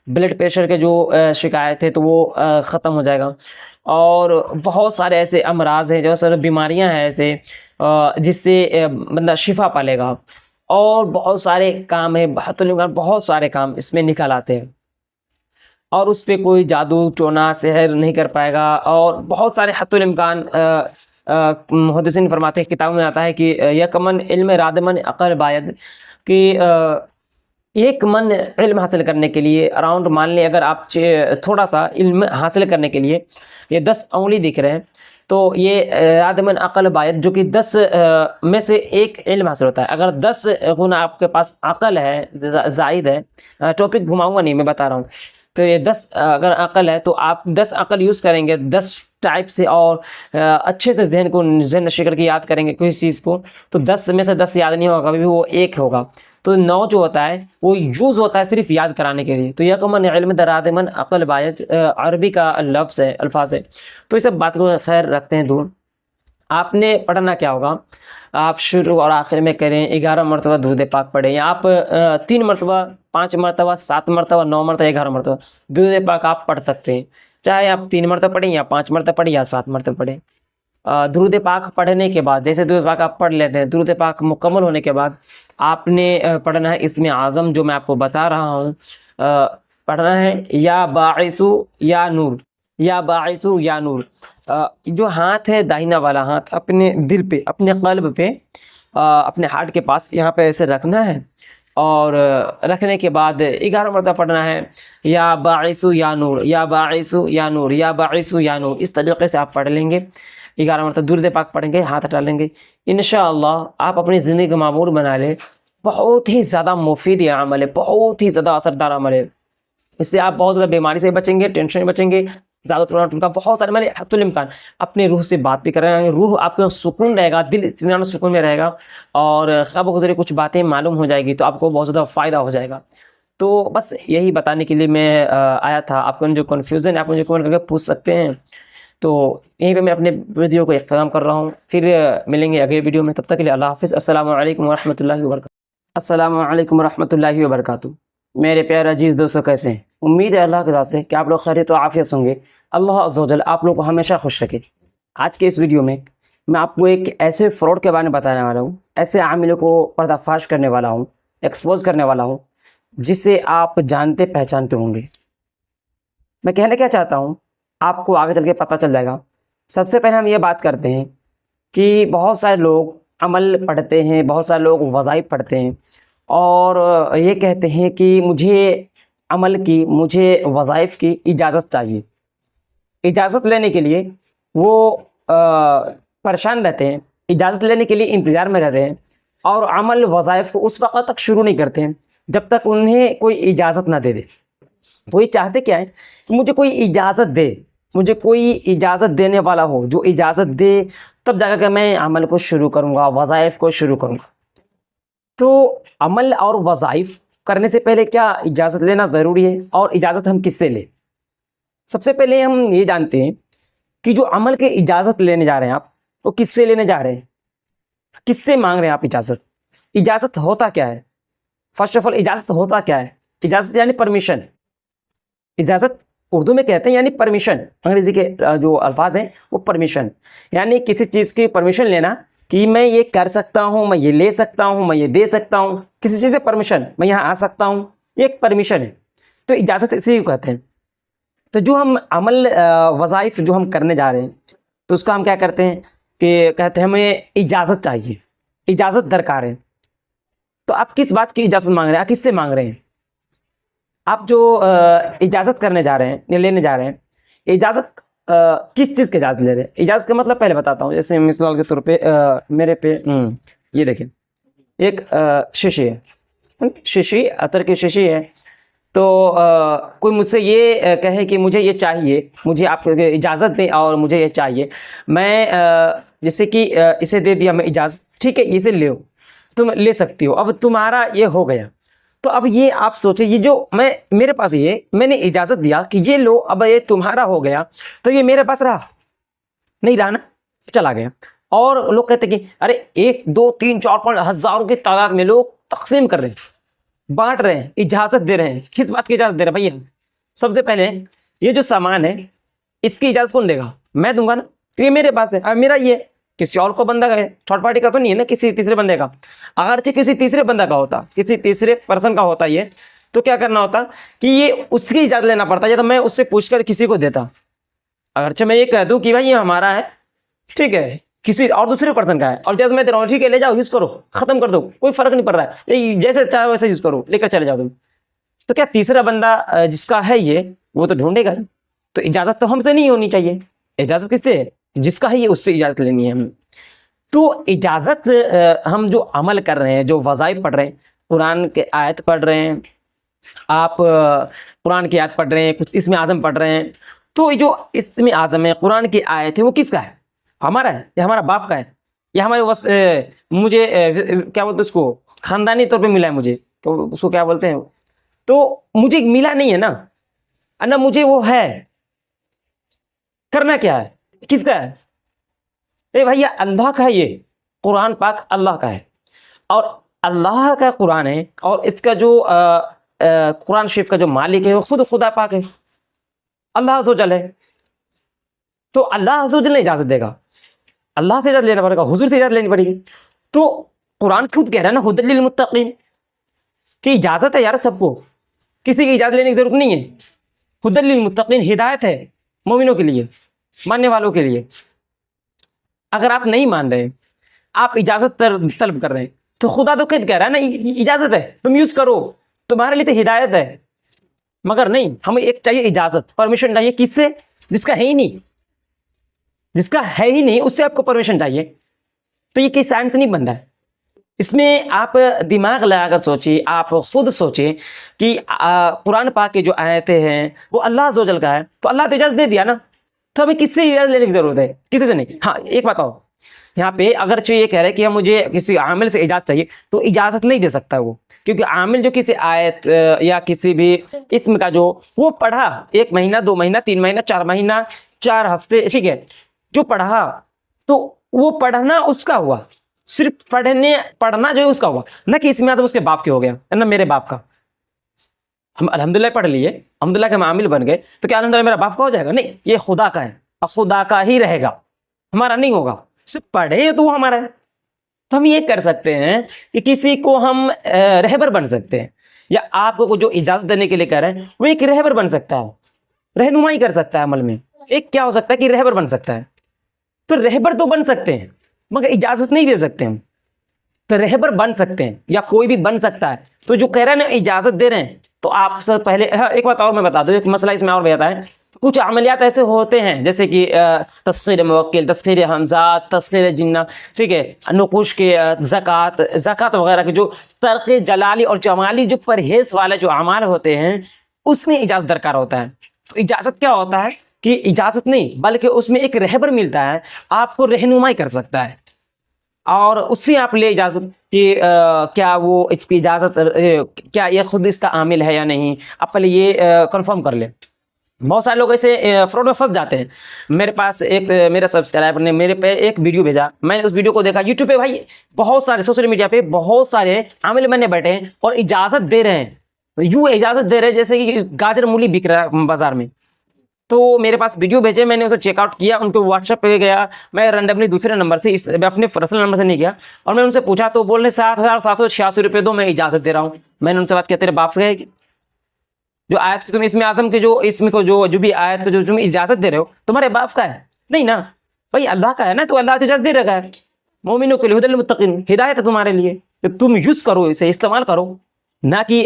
Speaker 2: ब्लड प्रेशर के जो शिकायत है तो वो ख़त्म हो जाएगा। और बहुत सारे ऐसे अमराज हैं, जो सारे बीमारियां हैं ऐसे जिससे बंदा शिफा पालेगा। और बहुत सारे काम है, बहुत सारे काम इसमें निकल आते हैं।
Speaker 4: और उस पर कोई जादू टोना सहर नहीं कर पाएगा। और बहुत सारे हत्तुल इम्कान मुहद्दिसीन फरमाते हैं, किताबों में आता है कि यकमन इल्म रादमन अक़ल बायद, कि एक मन इल्म हासिल करने के लिए अराउंड मान लें अगर आप थोड़ा सा इल्म हासिल करने के लिए ये 10 उंगली दिख रहे हैं, तो ये रादमन अक़ल बायद जो कि 10 में से एक इल्म हासिल होता है। अगर 10 गुना आपके पास अक़ल है, जायद है, टॉपिक घुमाऊंगा नहीं, मैं बता रहा हूँ। तो ये 10 अगर अक़ल है तो आप 10 अक़ल यूज़ करेंगे 10 टाइप से, और अच्छे से जहन नशी करके याद करेंगे किसी चीज़ को, तो 10 में से 10 याद नहीं होगा, कभी भी वो 1 होगा। तो 9 जो होता है वो यूज़ होता है सिर्फ याद कराने के लिए। तो यकमन इल्म दरादमन अक़ल बायद अरबी का लफ्ज़ है, अल्फाज है। तो ये सब बात को खैर रखते हैं दूर। आपने पढ़ना क्या होगा, आप शुरू और आखिर में करें 11 मरतबा दूध पाक पढ़ें, या आप 3 मरतबा, 5 मरतबा, 7 मरतबा, 9 मरतबा, 11 मरतबा दूध पाक आप पढ़ सकते हैं। चाहे आप 3 मरतबा पढ़ें या 5 मरतबा पढ़ें या 7 मरतबा पढ़ें। दुरूद पाक पढ़ने के बाद, जैसे दुरूद पाक आप पढ़ लेते हैं, दुरूद पाक मुकम्मल होने के बाद आपने पढ़ना है इसमें आज़म जो मैं आपको बता रहा हूँ, पढ़ना है या बाइसु या नूर, या बाइसु या नूर। जो हाथ है दाहिना वाला हाथ अपने दिल पे, अपने क़ल्ब पे, अपने हार्ट के पास यहाँ पे ऐसे रखना है, और रखने के बाद 11 मरतबा पढ़ना है या बाइसु या नूर, या बाइसु या नूर, या बाइसु या नूर। इस तरीक़े से आप पढ़ लेंगे, 11 मरतबा दुरूद पाक पढ़ेंगे, हाथ हटा लेंगे, इंशाअल्लाह आप अपनी ज़िंदगी का मामूल बना ले। बहुत ही ज़्यादा मुफीद अमल है, बहुत ही ज़्यादा असरदार अमल है। इससे आप बहुत ज़्यादा बीमारी से बचेंगे, टेंशन से बचेंगे, ज़्यादा टूना टूटना बहुत सारे मैंने हत्तुल इम्कान अपने रूह से बात भी कर रहे हैं, रूह आपका सुकून रहेगा, दिल इत्मीनान सुकून में रहेगा, और ख़्वाब गुज़रे कुछ बातें मालूम हो जाएगी तो आपको बहुत ज़्यादा फ़ायदा हो जाएगा। तो बस यही बताने के लिए मैं आया था। आपको जो कन्फ्यूज़न है आप मुझे कमेंट करके पूछ सकते हैं। तो यहीं पे मैं अपने वीडियो को इख्तिताम कर रहा हूँ, फिर मिलेंगे अगले वीडियो में। तब तक के लिए अल्लाह हाफ़िज़। अस्सलामु अलैकुम वरहमतुल्लाहि वबरकातुहू। अस्सलामु अलैकुम वरहमतुल्लाहि वबरकातुहू। मेरे प्यारे अजीज़ दोस्तों, कैसे हैं? उम्मीद है अल्लाह के से कि आप लोग खैरियत और आफ़ियत होंगे। अल्लाह अज़्ज़ा व जल आप लोग को हमेशा खुश रखे। आज के इस वीडियो में मैं आपको एक ऐसे फ्रॉड के बारे में बताने वाला हूँ, ऐसे आमिलों को पर्दाफाश करने वाला हूँ, एक्सपोज करने वाला हूँ, जिसे आप जानते पहचानते होंगे। मैं कहना क्या चाहता हूँ आपको आगे चल के पता चल जाएगा। सबसे पहले हम ये बात करते हैं कि बहुत सारे लोग अमल पढ़ते हैं, बहुत सारे लोग वज़ाइफ पढ़ते हैं, और ये कहते हैं कि मुझे अमल की, मुझे वज़ाइफ की इजाज़त चाहिए। इजाज़त लेने के लिए वो परेशान रहते हैं, इजाज़त लेने के लिए इंतज़ार में रहते हैं, और अमल वज़ाइफ को उस वक़्त तक शुरू नहीं करते हैं जब तक उन्हें कोई इजाज़त ना दे दे। वो ये चाहते क्या है कि मुझे कोई इजाज़त दे, मुझे कोई इजाज़त देने वाला हो, जो इजाज़त दे तब जाकर मैं अमल को शुरू करूँगा, वज़ाइफ को शुरू करूँगा। तो अमल और वज़ाइफ करने से पहले क्या इजाज़त लेना ज़रूरी है, और इजाज़त हम किससे लें? सबसे पहले हम ये जानते हैं कि जो अमल की इजाज़त लेने जा रहे हैं आप, वो किससे लेने जा रहे हैं, किससे मांग रहे हैं आप इजाज़त? इजाज़त होता क्या है? फर्स्ट ऑफ ऑल इजाज़त होता क्या है? इजाज़त यानी परमिशन। इजाज़त उर्दू में कहते हैं यानी परमिशन, अंग्रेज़ी के जो अल्फाज हैं वो परमिशन, यानी किसी चीज़ की परमिशन लेना कि मैं ये कर सकता हूँ, मैं ये ले सकता हूँ, मैं ये दे सकता हूँ, किसी चीज़ से परमिशन, मैं यहाँ आ सकता हूँ, ये एक परमिशन है। तो इजाज़त इसी को कहते हैं। तो जो हम अमल वज़ाइफ जो हम करने जा रहे हैं, तो उसका हम क्या करते हैं कि कहते हैं हमें इजाज़त चाहिए, इजाज़त दरकार है। तो आप किस बात की इजाज़त मांग रहे हैं, आप किससे मांग रहे हैं? आप जो इजाज़त करने जा रहे हैं या लेने जा रहे हैं, इजाज़त किस चीज़ की इजाज़त ले रहे हैं? इजाज़त का मतलब पहले बताता हूँ। जैसे मिसाल के तौर पे मेरे पे ये देखें, एक शीशी है, शीशी अतर की शीशी है। तो कोई मुझसे ये कहे कि मुझे ये चाहिए, मुझे आप इजाज़त दें और मुझे ये चाहिए, मैं जैसे कि इसे दे दिया मैं इजाज़त, ठीक है इसे ले, तुम ले सकती हो, अब तुम्हारा ये हो गया। तो अब ये आप सोचें, ये जो मेरे पास ये मैंने इजाज़त दिया कि ये लो, अब ये तुम्हारा हो गया, तो ये मेरे पास रहा नहीं, रहा ना, चला गया। और लोग कहते हैं कि अरे 1 2 3 4 5 हज़ारों की तादाद में लोग तकसीम कर रहे हैं, बांट रहे हैं, इजाज़त दे रहे हैं। किस बात की इजाज़त दे रहे हैं भैया? सबसे पहले ये जो सामान है इसकी इजाज़त कौन देगा? मैं दूंगा ना, क्योंकि मेरे पास है। अब मेरा ये किसी और को बंदा का है, थर्ड पार्टी का तो नहीं है ना, किसी तीसरे बंदे का। अगर किसी तीसरे बंदा का होता, किसी तीसरे पर्सन का होता ये, तो क्या करना होता कि ये उसकी इजाज़त लेना पड़ता, या तो मैं उससे पूछकर किसी को देता। अगरचे मैं ये कह दूँ कि भाई ये हमारा है, ठीक है, किसी और दूसरे पर्सन का है, और जैसे मैं दे रहा हूँ, ठीक है ले जाओ यूज़ करो, ख़त्म कर दो, कोई फ़र्क नहीं पड़ रहा है, ये जैसे चाहे वैसे यूज़ करो, लेकर चले जाओ तुम। तो क्या तीसरा बंदा जिसका है ये, वो तो ढूंढेगा ही। तो इजाज़त तो हमसे नहीं होनी चाहिए, इजाज़त किससे है? जिसका है ये, उससे इजाज़त लेनी है हमें। तो इजाज़त हम जो अमल कर रहे हैं, जो वज़ाइफ पढ़ रहे हैं, कुरान के आयत पढ़ रहे हैं, आप कुरान की आयत पढ़ रहे हैं, कुछ इसमें आज़म पढ़ रहे हैं, तो ये जो इसमें आज़म है, कुरान की आयत है, वो किसका है? हमारा है या हमारा बाप का है या हमारे मुझे क्या बोलते हैं उसको, ख़ानदानी तौर पे मिला है मुझे, तो उसको क्या बोलते हैं, तो मुझे मिला नहीं है ना, ना मुझे वो है, करना क्या है, किसका है? ए भैया अल्लाह का है, ये कुरान पाक अल्लाह का है, और अल्लाह का कुरान है, और इसका जो कुरान शरीफ का जो मालिक है वो खुद खुदा पाक है, अल्लाह अज़्ज़ व जल है। तो अल्लाह अज़्ज़ व जल ने इजाज़त देगा, अल्लाह से इजाज़त लेना पड़ेगा, हुजूर से इजाज़त लेनी पड़ेगी। तो कुरान खुद कह रहा है ना, हुदल लिल मुत्तक़ीन, कि इजाज़त है यार सबको, किसी की इजाज़त लेने की ज़रूरत नहीं है। हुदल लिल मुत्तक़ीन, हिदायत है मोमिनों के लिए, मानने वालों के लिए। अगर आप नहीं मान रहे, आप इजाज़त तलब कर रहे हैं, तो खुदा तो खुद कह रहा है ना इजाज़त है, तुम यूज़ करो, तुम्हारे लिए तो हिदायत है। मगर नहीं, हमें एक चाहिए इजाज़त, परमिशन चाहिए, किससे? जिसका है ही नहीं, जिसका है ही नहीं उससे आपको परमिशन चाहिए। तो ये कोई साइंस नहीं बन रहा है। इसमें आप दिमाग लगाकर सोचिए, आप खुद सोचिए कि कुरान पाक की जो आयतें हैं वो अल्लाह अज़्ज़ व जल का है, तो अल्लाह तो इजाज़त दे दिया ना, तो हमें किससे इजाज़त लेने की ज़रूरत है? किसी से नहीं। हाँ एक बात और, यहाँ पे अगर ये कह रहे हैं कि हम मुझे किसी आमिल से इजाज़त चाहिए, तो इजाज़त नहीं दे सकता वो, क्योंकि आमिल जो किसी आयत या किसी भी इसम का जो वो पढ़ा 1 महीना 2 महीना 3 महीना 4 महीना 4 हफ्ते, ठीक है, जो पढ़ा, तो वो पढ़ना उसका हुआ, सिर्फ पढ़ना जो है उसका हुआ, ना कि इसमें आज़म उसके बाप के हो गया, ना मेरे बाप का। हम अल्हम्दुलिल्लाह पढ़ लिए, अल्हम्दुलिल्लाह के हम आमिल बन गए, तो क्या अल्हम्दुलिल्लाह मेरा बाप का हो जाएगा? नहीं, ये खुदा का है और खुदा का ही रहेगा, हमारा नहीं होगा। सिर्फ पढ़े तो वो हमारा है। तो हम ये कर सकते हैं कि किसी को हम रहबर बन सकते हैं, या आपको जो इजाज़त देने के लिए कह रहे हैं वो एक रहबर बन सकता है, रहनुमाई कर सकता है अमल में। एक क्या हो सकता है कि रहबर बन सकता है। तो रहबर तो बन सकते हैं मगर इजाज़त नहीं दे सकते हम। तो रहबर बन सकते हैं या कोई भी बन सकता है। तो जो कह रहे हैं ना इजाज़त दे रहे हैं, तो आप सब पहले एक बात और मैं बता दूँ, एक मसला इसमें और बताया है। कुछ अमलियात ऐसे होते हैं जैसे कि तस्खीर मुवक्किल, तस्खीर हमज़ा, तस्खीर जिन्ना, ठीक है, नुकुश के ज़कात वगैरह के जो तर्क़ जलाली और जमाली जो परहेज़ वाले जो अमाल होते हैं उसमें इजाज़त दरकार होता है। तो इजाज़त क्या होता है कि इजाज़त नहीं बल्कि उसमें एक रहबर मिलता है, आपको रहनुमाई कर सकता है, और उससे आप ले इजाज़त कि क्या वो इसकी इजाज़त क्या ये खुद इसका आमिल है या नहीं, आप पहले ये कंफर्म कर ले। बहुत सारे लोग ऐसे फ्रॉड में फंस जाते हैं। मेरे पास एक मेरा सब्सक्राइबर ने मेरे पे एक वीडियो भेजा, मैंने उस वीडियो को देखा। यूट्यूब पे भाई बहुत सारे सोशल मीडिया पे बहुत सारे आमिल बनने बैठे हैं और इजाज़त दे रहे हैं, यूँ इजाज़त दे रहे हैं जैसे कि गाजर मूली बिक रहा है बाज़ार में। तो मेरे पास वीडियो भेजे, मैंने उसे चेकआउट किया, उनको व्हाट्सएप पे गया, मैं रैंडमली दूसरे नंबर से अपने पर्सनल नंबर से नहीं गया, और मैं उनसे पूछा तो बोल रहे 7,786 रुपये दो, मैं इजाज़त दे रहा हूँ। मैंने उनसे बात किया, तेरे बाप है जो आयत तुम इसमें आज़म के जो इसमें को जो भी आयत को जो तुम इजाज़त दे रहे हो तुम्हारे बाप का है? नहीं ना भाई, अल्लाह का है ना, तो अल्लाह तो इजाज़त दे रखा है। मोमिनों के लिए हुदल मुत्तकीन, हिदायत है तुम्हारे लिए, तो तुम यूज़ करो, इसे इस्तेमाल करो, ना कि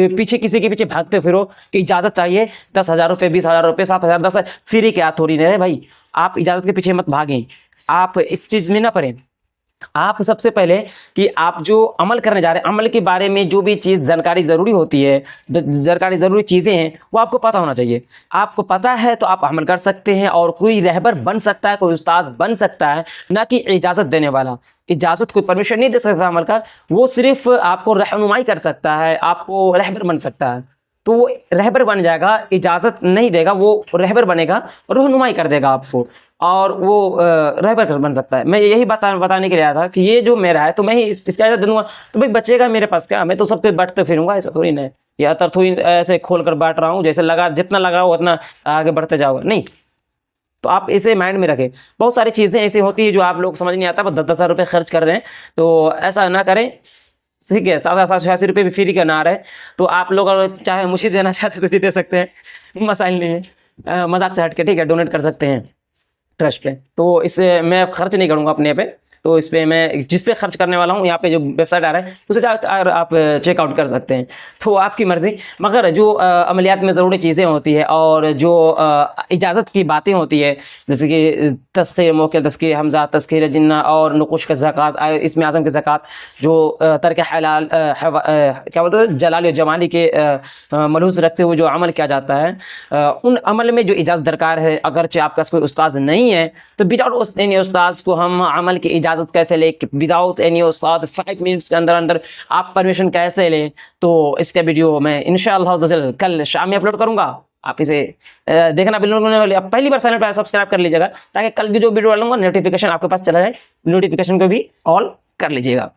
Speaker 4: पीछे किसी के पीछे भागते फिरो कि इजाज़त चाहिए 10,000 रुपये, 20,000 रुपये, 7,000, 10,000 फ्री के थोड़ी नहीं है भाई। आप इजाज़त के पीछे मत भागें, आप इस चीज़ में ना पड़ें। आप सबसे पहले कि आप जो अमल करने जा रहे हैं, अमल के बारे में जो भी चीज़ जानकारी ज़रूरी होती है, जानकारी ज़रूरी चीज़ें हैं, वो आपको पता होना चाहिए। आपको पता है तो आप अमल कर सकते हैं, और कोई रहबर बन सकता है, कोई उस्ताद बन सकता है, ना कि इजाज़त देने वाला। इजाज़त कोई परमिशन नहीं दे सकता अमल का, वो सिर्फ आपको रहनुमाई कर सकता है, आपको रहबर बन सकता है। तो वो रहबर बन जाएगा, इजाज़त नहीं देगा, वो रहबर बनेगा और रहनुमाई कर देगा आपको, और वो रहबर बन सकता है। मैं यही बताने के लिए आया था कि ये जो मेरा है तो मैं ही इसका इजाज़त दे दूँगा तो भाई बचेगा मेरे पास क्या? मैं तो सब पे बांटते फिरूँगा, ऐसा थोड़ी ना है, या तो थोड़ी ऐसे खोल कर बांट रहा हूँ, जैसे लगा जितना लगाओ उतना आगे बढ़ते जाओगे, नहीं। तो आप इसे माइंड में रखें। बहुत सारी चीज़ें ऐसी होती है जो आप लोग समझ नहीं आता, बस 10,000 रुपये खर्च कर रहे हैं, तो ऐसा ना करें। ठीक है, 7,786 रुपये भी फ्री का अनार है। तो आप लोग अगर चाहे मुझे देना चाहते तो दे सकते हैं, मसाइल नहीं है, मजाक से हट के, ठीक है, डोनेट कर सकते हैं ट्रस्ट पे। तो इससे मैं खर्च नहीं करूँगा अपने पे, तो इस पर मैं जिस पे खर्च करने वाला हूँ, यहाँ पे जो वेबसाइट आ रहा है उसे जाकर आप चेकआउट कर सकते हैं, तो आपकी मर्ज़ी। मगर जो अमलियात में ज़रूरी चीज़ें होती है और जो इजाज़त की बातें होती है, जैसे कि तस्खीर मौक़िल, तस्खीर हमज़ा, तस्खीर जिन्ना और नुकुश का ज़कात, इसमें आज़म की ज़कात, जो तर्क हलाल क्या बोलते हैं, जलाल जमाली के मलहूज़ रखते हुए जो अमल किया जाता है, उन अमल में जो इजाज़त दरकार है, अगरचे आपका कोई उस्ताद नहीं है तो विदाउट एनी उस्ताद को हम अमल की इजाज़त कैसे लें, विदाउट एनी उस्ताद 5 मिनट्स के अंदर अंदर आप परमिशन कैसे लें, तो इसका वीडियो मैं इंशाअल्लाह कल शाम में अपलोड करूँगा। आप इसे देखना बिल्कुल नहीं वाले। आप पहली बार चैनल पर सब्सक्राइब कर लीजिएगा ताकि कल की जो वीडियो डालूंगा नोटिफिकेशन आपके पास चला जाए, नोटिफिकेशन को भी ऑल कर लीजिएगा।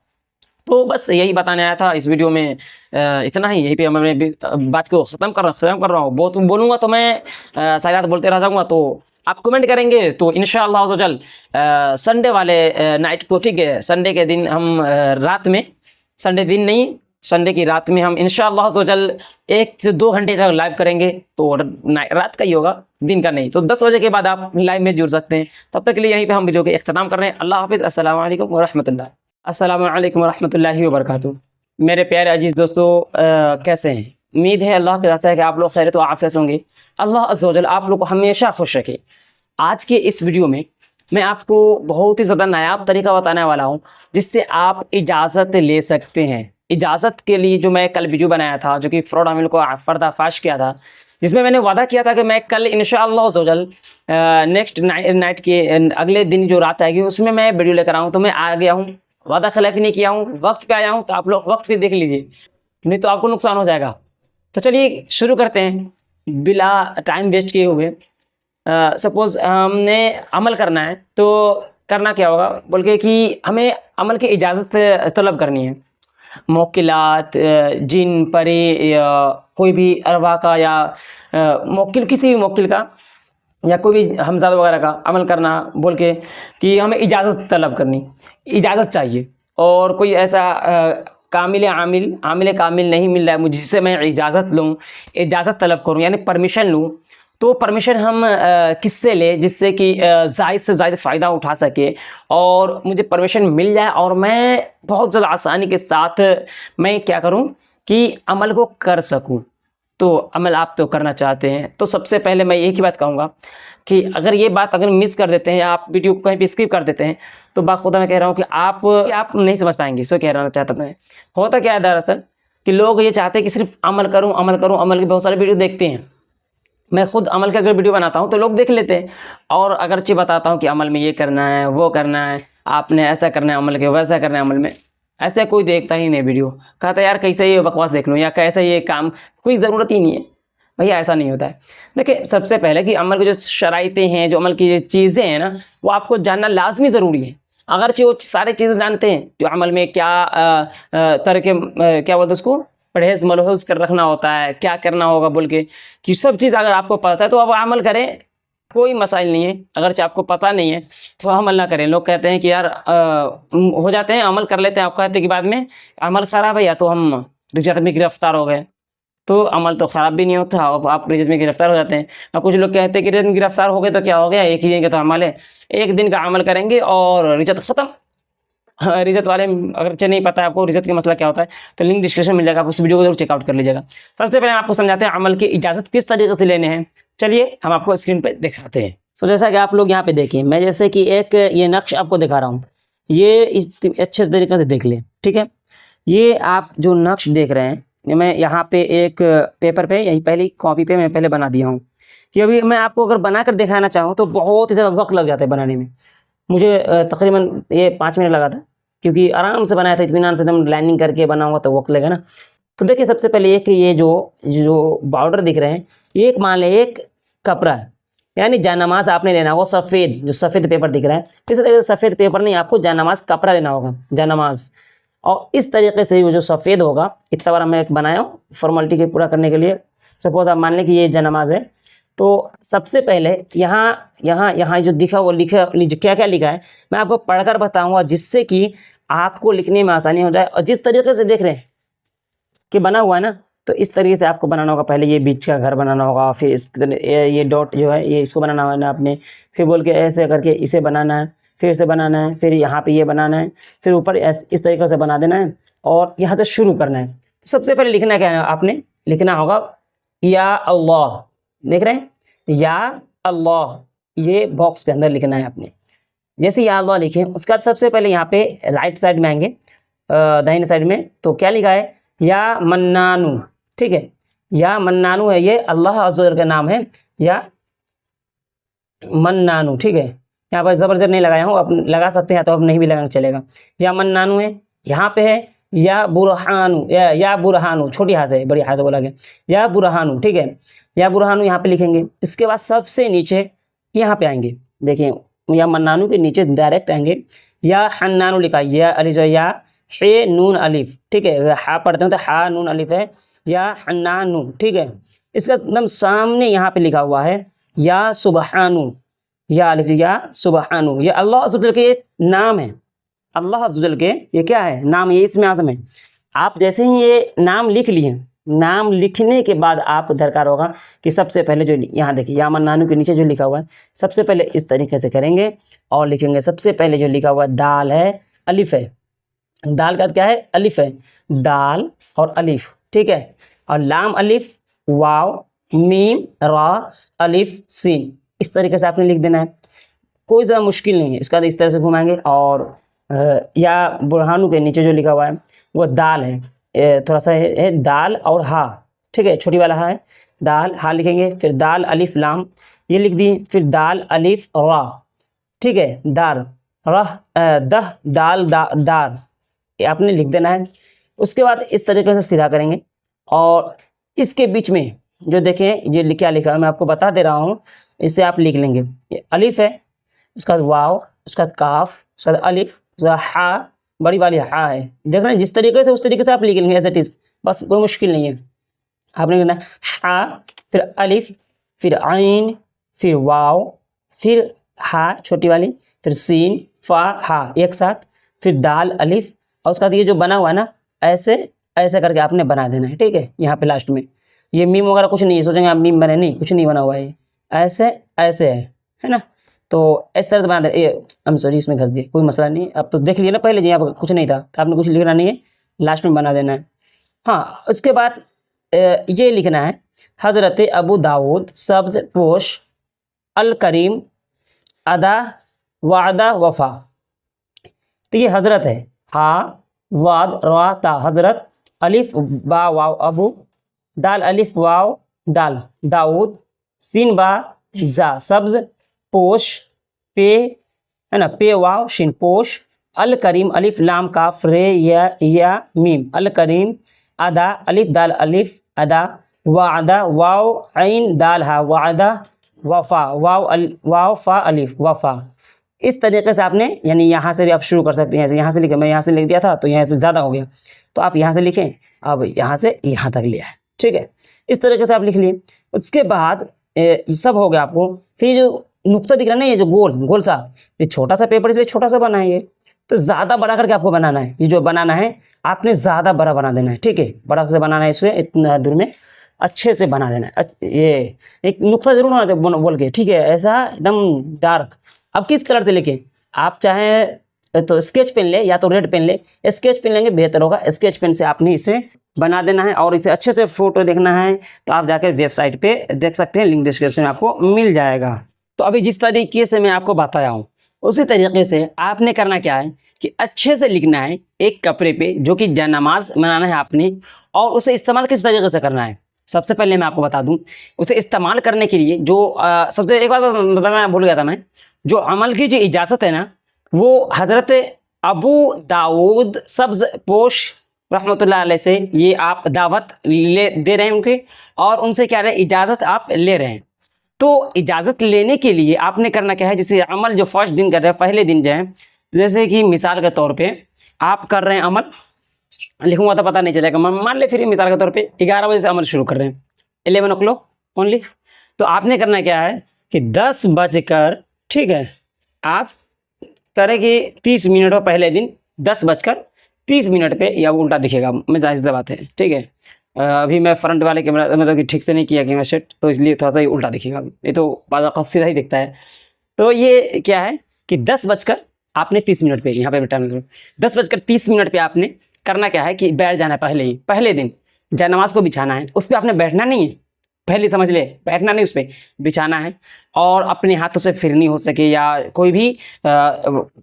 Speaker 4: तो बस यही बताने आया था इस वीडियो में, इतना ही। यहीं पे मैं बात को ख़त्म कर रहा हूँ। बहुत बोलूँगा तो मैं सारी रात बोलते रह जाऊँगा, तो आप कमेंट करेंगे तो इंशाअल्लाह अज़्ज़वजल संडे वाले नाइट को, ठीक है, संडे के दिन हम रात में, संडे दिन नहीं, संडे की रात में हम इंशाअल्लाह अज़्ज़वजल 1 से 2 घंटे तक लाइव करेंगे। तो रात का ही होगा, दिन का नहीं। तो 10 बजे के बाद आप लाइव में जुड़ सकते हैं। तब तक के लिए यहीं पे हम वीडियो के इख्तिताम कर रहे हैं। अल्लाह हाफ़िज़। अस्सलामु अलैकुम वरहमतुल्लाह। अस्सलामु अलैकुम वरहमतुल्लाहि वबरकातुहू। मेरे प्यारे अजीज़ दोस्तों, कैसे हैं? उम्मीद है अल्लाह के रास्ते है कि आप लोग खैरियत व आफ़ियत होंगे। अल्लाह अज़्ज़ा वजल आप लोग को हमेशा खुश रखे। आज के इस वीडियो में मैं आपको बहुत ही ज़्यादा नायाब तरीका बताने वाला हूँ जिससे आप इजाज़त ले सकते हैं। इजाज़त के लिए जो मैं कल वीडियो बनाया था, जो कि फ्रॉड अमल को पर्दाफाश किया था, जिसमें मैंने वादा किया था कि मैं कल इंशाअल्लाह अज़्ज़ा वजल नेक्स्ट नाइट के अगले दिन जो रात आएगी उसमें मैं वीडियो लेकर आऊँ। तो मैं आ गया हूँ, वादा खिलाफ़ी नहीं किया हूँ, वक्त पे आया हूँ। तो आप लोग वक्त पे देख लीजिए, नहीं तो आपको नुकसान हो जाएगा। तो चलिए शुरू करते हैं बिला टाइम वेस्ट किए हुए। सपोज़ हमने अमल करना है तो करना क्या होगा बोल के कि हमें अमल की इजाज़त तलब करनी है। मोक्किलात, जिन, परे या कोई भी अरवा का या मोक्किल, किसी भी मोक्किल का या कोई भी हमज़ाद वगैरह का अमल करना बोल के कि हमें इजाज़त तलब करनी, इजाज़त चाहिए। और कोई ऐसा आमिल कामिल नहीं मिल रहा है मुझे जिससे मैं इजाज़त लूँ, इजाज़त तलब करूँ, यानी परमिशन लूँ। तो परमिशन हम किससे लें जिससे कि ज़ायद से ज़ायद फ़ायदा उठा सके और मुझे परमिशन मिल जाए और मैं बहुत ज़्यादा आसानी के साथ मैं क्या करूं कि अमल को कर सकूं। तो अमल आप तो करना चाहते हैं, तो सबसे पहले मैं एक ही बात कहूँगा कि अगर ये बात अगर मिस कर देते हैं या आप वीडियो को कहीं पे स्किप कर देते हैं तो बाखुदा मैं कह रहा हूँ कि आप नहीं समझ पाएंगे। सो कहना चाहता मैं, होता क्या है दरअसल कि लोग ये चाहते हैं कि सिर्फ अमल करूँ, अमल के बहुत सारे वीडियो देखते हैं। मैं खुद अमल का अगर वीडियो बनाता हूँ तो लोग देख लेते हैं, और अगरचे बताता हूँ कि अमल में ये करना है, वो करना है, आपने ऐसा करना है, अमल के वैसा करना है अमल में, ऐसे कोई देखता ही नहीं वीडियो। कहता है यार कैसे ये बकवास देख लूँ या कैसे ये काम, कोई ज़रूरत ही नहीं है। भैया ऐसा नहीं होता है। देखिए सबसे पहले कि अमल की जो शराइतें हैं, जो अमल की चीज़ें हैं ना, वो आपको जानना लाजमी ज़रूरी है। अगरचे वो सारी चीज़ें जानते हैं जो अमल में क्या तरह के क्या बोलते उसको परहेज़ मलहूज़ कर रखना होता है, क्या करना होगा बोल के कि सब चीज़ अगर आपको पता है तो आप अमल करें, कोई मसाइल नहीं है। अगर आपको पता नहीं है तो अमल ना करें। लोग कहते हैं कि यार हो जाते हैं, अमल कर लेते हैं, आप कहते हैं कि बाद में अमल ख़राब है या तो हम रिजल्ट में गिरफ्तार हो गए। तो अमल तो ख़राब भी नहीं होता, आप रिजल्ट में गिरफ्तार हो जाते हैं। और कुछ लोग कहते हैं कि रिजल्ट में गिरफ्तार हो गए तो क्या हो गया, एक ही दिन का तो अमल है, एक दिन का अमल करेंगे और रिजल्ट ख़त्म। रिजत वाले अगर नहीं पता है आपको रिजत का मसला क्या होता है तो लिंक डिस्क्रिप्शन मिल जाएगा, आप उस वीडियो को जरूर चेकआउट कर लीजिएगा। सबसे पहले हम आपको समझाते हैं अमल की इजाज़त किस तरीके से लेने हैं। चलिए हम आपको स्क्रीन पे दिखाते हैं। तो जैसा कि आप लोग यहाँ पे देखिए, मैं जैसे कि एक ये नक्श आपको दिखा रहा हूँ, ये इस अच्छे तरीके से देख लें, ठीक है। ये आप जो नक्श देख रहे हैं, मैं यहाँ पे एक पेपर पे, यही पहली कॉपी पे मैं पहले बना दिया हूँ कि अभी मैं आपको अगर बना कर दिखाना चाहूँ तो बहुत ही ज़्यादा वक्त लग जाता है बनाने में। मुझे तकरीबन ये 5 मिनट लगा था, क्योंकि आराम से बनाया था, इत्मीनान से एकदम लाइनिंग करके बना हुआ तो वक्त लगेगा ना। तो देखिए सबसे पहले एक ये जो बॉर्डर दिख रहे हैं, ये एक मान लें एक कपड़ा है, यानी जानमाज आपने लेना होगा सफ़ेद, जो सफ़ेद पेपर दिख रहा है, इस तरीके से सफ़ेद पेपर नहीं, आपको जानमाज कपड़ा लेना होगा, जानमाज। और इस तरीके से वो जो सफ़ेद होगा, इतना बार मैं एक बनाया हूँ फॉर्मेलिटी के पूरा करने के लिए। सपोज आप मान लें कि ये जानमाज है, तो सबसे पहले यहाँ जो दिखा वो लिखा क्या क्या लिखा है मैं आपको पढ़कर बताऊंगा, जिससे कि
Speaker 1: आपको लिखने में आसानी हो जाए। और जिस तरीके से देख रहे हैं कि बना हुआ है ना, तो इस तरीके से आपको बनाना होगा। पहले ये बीच का घर बनाना होगा, फिर ये डॉट जो है ये इसको बनाना है ना आपने, फिर बोल के ऐसे करके इसे बनाना है, फिर इसे बनाना है, फिर यहाँ पे ये बनाना है, फिर ऊपर इस तरीके से बना देना है और यहाँ से शुरू करना है। तो सबसे पहले लिखना क्या है, आपने लिखना होगा या अल्लाह। देख रहे हैं, या अल्लाह, ये बॉक्स के अंदर लिखना है आपने। जैसे या अल्लाह लिखें, उसके बाद सबसे पहले यहाँ पे राइट साइड में आएंगे, दाहिने साइड में, तो क्या लिखा है, या मन्नानू। ठीक है, या मन्नानू है, ये अल्लाह अज़्ज़ा वजल का नाम है, या मन्नानू। ठीक है, यहाँ पर ज़बरदस्त नहीं लगाया हूँ, आप लगा सकते हैं तो अब नहीं भी लगाना चलेगा। या मन्नानू है, यहाँ पे है या बुरहानू, या बुरहानू, छोटी हाथ से बड़ी हाथ से बोला गया, या बुरहानू। ठीक है, या बुरहानू यहाँ पे लिखेंगे। इसके बाद सबसे नीचे यहाँ पे आएंगे, देखिए या मन्नानू के नीचे डायरेक्ट आएंगे, या हन्नानू लिखा, या अलिफ, या हे नून अलिफ। ठीक है, हा पढ़ते हैं तो हा नून अलिफ है, या हन्नानू। ठीक है, इसका एकदम सामने यहाँ पे लिखा हुआ है या सुबहानू, या अलिफ, या सुबहानू। ये अल्लाह अज़्ज़ा वजल के नाम है, अल्लाह अज़्ज़ा वजल के ये क्या है, नाम, ये इसमें आज़म है। आप जैसे ही ये नाम लिख लिए, नाम लिखने के बाद आप दरकार होगा कि सबसे पहले जो यहाँ देखिए या मन्नानू के नीचे जो लिखा हुआ है, सबसे पहले इस तरीके से करेंगे और लिखेंगे। सबसे पहले जो लिखा हुआ है दाल है, अलिफ है, दाल का क्या है, अलिफ है, दाल और अलिफ। ठीक है, और लाम अलिफ, वाव, मीम, रा, अलिफ, सीन, इस तरीके से आपने लिख देना है। कोई ज़्यादा मुश्किल नहीं है। इसका इस तरह से घुमाएंगे और या बुरहानू के नीचे जो लिखा हुआ है वो दाल है, थोड़ा सा है दाल और हा। ठीक है, छोटी वाला हा है, दाल हा लिखेंगे, फिर दाल अलिफ लाम ये लिख दिए, फिर दाल अलिफ रा। ठीक है, दार रह दह दाल दार, ये आपने लिख देना है। उसके बाद इस तरीके से सीधा करेंगे और इसके बीच में जो देखें ये क्या लिखा है मैं आपको बता दे रहा हूँ, इससे आप लिख लेंगे। ये अलिफ है, उसका बाद वाव, उसका बाद काफ, उसका बाद अलिफ, उसका बाद हा, बड़ी वाली हा है। देख रहे हैं, जिस तरीके से उस तरीके से आप लिख लेंगे एज इट इज़, बस कोई मुश्किल नहीं है। आपने लिखना हा, फिर अलिफ, फिर आइन, फिर वाव, फिर हा छोटी वाली, फिर सीन, फा, हा एक साथ, फिर दाल अलिफ, और उसका बाद ये जो बना हुआ है ना, ऐसे ऐसे करके आपने बना देना है। ठीक है, यहाँ पे लास्ट में ये मीम वगैरह कुछ नहीं है, सोचेंगे आप मीम बने, नहीं, कुछ नहीं बना हुआ है, ऐसे ऐसे है ना। तो इस तरह से बना दे। आई एम सॉरी, इसमें घस दिए, कोई मसला नहीं। अब तो देख लिए ना पहले जी, आप कुछ नहीं था तो आपने कुछ लिखना नहीं है, लास्ट में बना देना है। हाँ, उसके बाद ये लिखना है हज़रत अबू दाऊद सब्ज़ पोश अल करीम अदा वादा वफ़ा। तो ये हज़रत है, हा वाद रा ता, हज़रत, अलिफ बा वाव अबू, दाल अलिफ वाव दाल दाऊद, सीन बा जा सब्ज़, पोश पे है ना, पे वाव शिन पोश, अल करीम अलिफ लाम काफ रे या मीम, अल करीम, अदा अलिफ दाल अलिफ अदा, वादा वाव ऐन दाल हा वादा, वफ़ा वाव फा अलिफ वफ़ा। इस तरीके से आपने, यानी यहाँ से भी आप शुरू कर सकते हैं। जैसे यहाँ से लिखे, मैं यहाँ से लिख दिया था तो यहाँ से ज़्यादा हो गया, तो आप यहाँ से लिखें, अब यहाँ से यहाँ तक लिया है। ठीक है, इस तरीके से आप लिख लिए। उसके बाद ये सब हो गया आपको। फिर जो नुक्ता दिख रहा है ना, ये जो गोल गोल सा, ये छोटा सा पेपर इसलिए छोटा सा बना है, ये तो ज़्यादा बड़ा करके आपको बनाना है। ये जो बनाना है आपने ज़्यादा बड़ा बना देना है। ठीक है, बड़ा से बनाना है, इसमें इतना दूर में अच्छे से बना देना है। ये एक नुक्ता जरूर होना चाहिए बोल के, ठीक है, ऐसा एकदम डार्क। अब किस कलर से लिखें, आप चाहें तो स्केच पेन ले या तो रेड पेन ले, स्केच पेन लेंगे बेहतर होगा। स्केच पेन से आपने इसे बना देना है और इसे अच्छे से फोटो देखना है तो आप जाकर वेबसाइट पे देख सकते हैं, लिंक डिस्क्रिप्शन में आपको मिल जाएगा। तो अभी जिस तरीके से मैं आपको बताया हूँ उसी तरीके से आपने करना क्या है कि अच्छे से लिखना है एक कपड़े पे, जो कि नमाज बनाना है आपने, और उसे इस्तेमाल किस तरीके से करना है। सबसे पहले मैं आपको बता दूं, उसे इस्तेमाल करने के लिए जो सबसे एक बार मैं भूल गया था, मैं जो अमल की जो इजाज़त है ना, वो हज़रत अबू दाऊद सब्ज़ पोश रहमतुल्लाह अलैह से ये आप दावत दे रहे हैं उनके, और उनसे क्या रहे, इजाज़त आप ले रहे हैं। तो इजाज़त लेने के लिए आपने करना क्या है, जैसे अमल जो फर्स्ट दिन कर रहे हैं, पहले दिन जो है, जैसे कि मिसाल के तौर पे आप कर रहे हैं अमल, लिखूंगा तो पता नहीं चलेगा, मान ले फिर मिसाल के तौर पे 11 बजे से अमल शुरू कर रहे हैं, 11 o'clock ओनली। तो आपने करना क्या है कि 10 बजकर, ठीक है, आप करें कि 30 मिनट हो पहले दिन 10:30 पे या उल्टा दिखेगा, मैं जाहिर सी बात है, ठीक है। अभी मैं फ्रंट वाले कैमरा मतलब कि ठीक से नहीं किया कैमरा सेट, तो इसलिए थोड़ा सा ये उल्टा दिखेगा, ये तो बाज़ सीधा ही दिखता है। तो ये क्या है कि 10:30 पे यहाँ पे टाइम 10:30 पे आपने करना क्या है कि बैठ जाना है पहले दिन जयनमाज को बिछाना है, उस पर आपने बैठना नहीं है, पहले समझ ले, बैठना नहीं, उस पर बिछाना है और अपने हाथों से फिरनी हो सके या कोई भी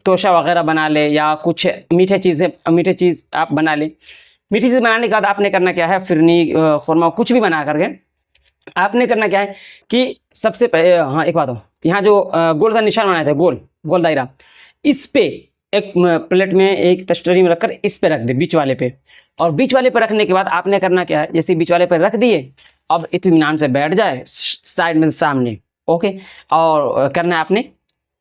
Speaker 1: तोशा वगैरह बना ले या कुछ मीठे चीज़ आप बना ले। मीठी चीज़ बनाने के बाद आपने करना क्या है, फिरनी खुरमा कुछ भी बना करके आपने करना क्या है कि सबसे पहले, हाँ एक बात हो, यहाँ जो गोल सा निशान बनाए थे, गोल दायरा, इस पे एक प्लेट में एक तस्तरी में रखकर इस पे रख दे, बीच वाले पे। और बीच वाले पे रखने के बाद आपने करना क्या है, जैसे बीच वाले पे रख दिए, अब इत्मीनान से बैठ जाए साइड में सामने, ओके। और करना है आपने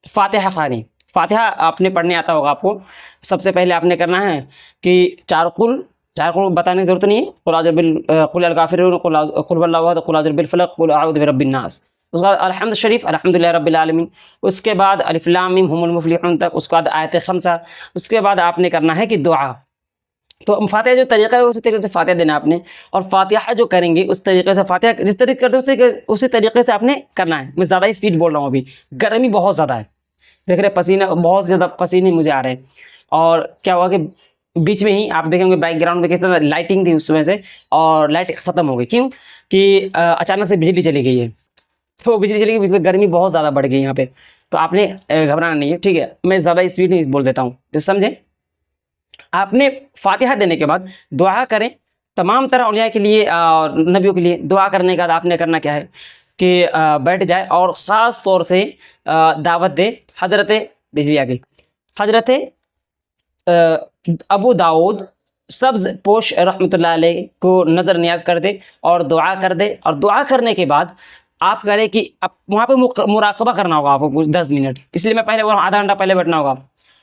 Speaker 1: फातिहा खानी, फातिहा आपने पढ़ने आता होगा आपको। सबसे पहले आपने करना है कि चार कुल बताने की जरूरत नहीं है, कुल अल काफिरून, कुल हुवल्लाहु अहद, कुल अऊज़ु बिल फलक, कुल अऊज़ु बिरब्बिन नास। उसके बाद अल्हम्द शरीफ, अल्हम्दुलिल्लाहि रब्बिल आलमीन। उसके बाद अलिफ लाम मीम हुमुल मुफ़्लिहून तक। उसके बाद आयत खमसा। उसके बाद आपने करना है कि दुआ। तो फातिहा जो तरीका है उसी तरीके से फातिहा देना आपने, और फातिहा जो करेंगे उस तरीके से, फातिहा जिस तरीके करते हैं उसी तरीके से आपने करना है। मैं ज़्यादा स्पीड बोल रहा हूँ, अभी गर्मी बहुत ज़्यादा है, देख रहे पसीना, बहुत ज़्यादा पसीने मुझे आ रहे हैं। और क्या हुआ कि बीच में ही आप देखेंगे बैकग्राउंड में किस तरह लाइटिंग थी उस वजह से, और लाइट ख़त्म हो गई, क्यों कि अचानक से बिजली चली गई है। तो बिजली चली गई, गर्मी बहुत ज़्यादा बढ़ गई यहाँ पे, तो आपने घबराना नहीं है, ठीक है। मैं ज़्यादा स्पीड नहीं बोल देता हूँ, तो समझें। आपने फातिहा देने के बाद दुआ करें तमाम तरह औलिया के लिए और नबियों के लिए। दुआ करने के बाद आपने करना क्या है कि बैठ जाए और ख़ास तौर से दावत दे हज़रत, बिजली आ गई, हज़रत अबू दाऊद सब्ज़ पोश रहमतुल्लाह अलैह को नज़र नियाज कर दे और दुआ कर दे। और दुआ करने के बाद आप करें कि अब वहाँ पे मुराक़बा करना होगा आपको कुछ 10 मिनट, इसलिए मैं पहले बोला आधा घंटा पहले बैठना होगा।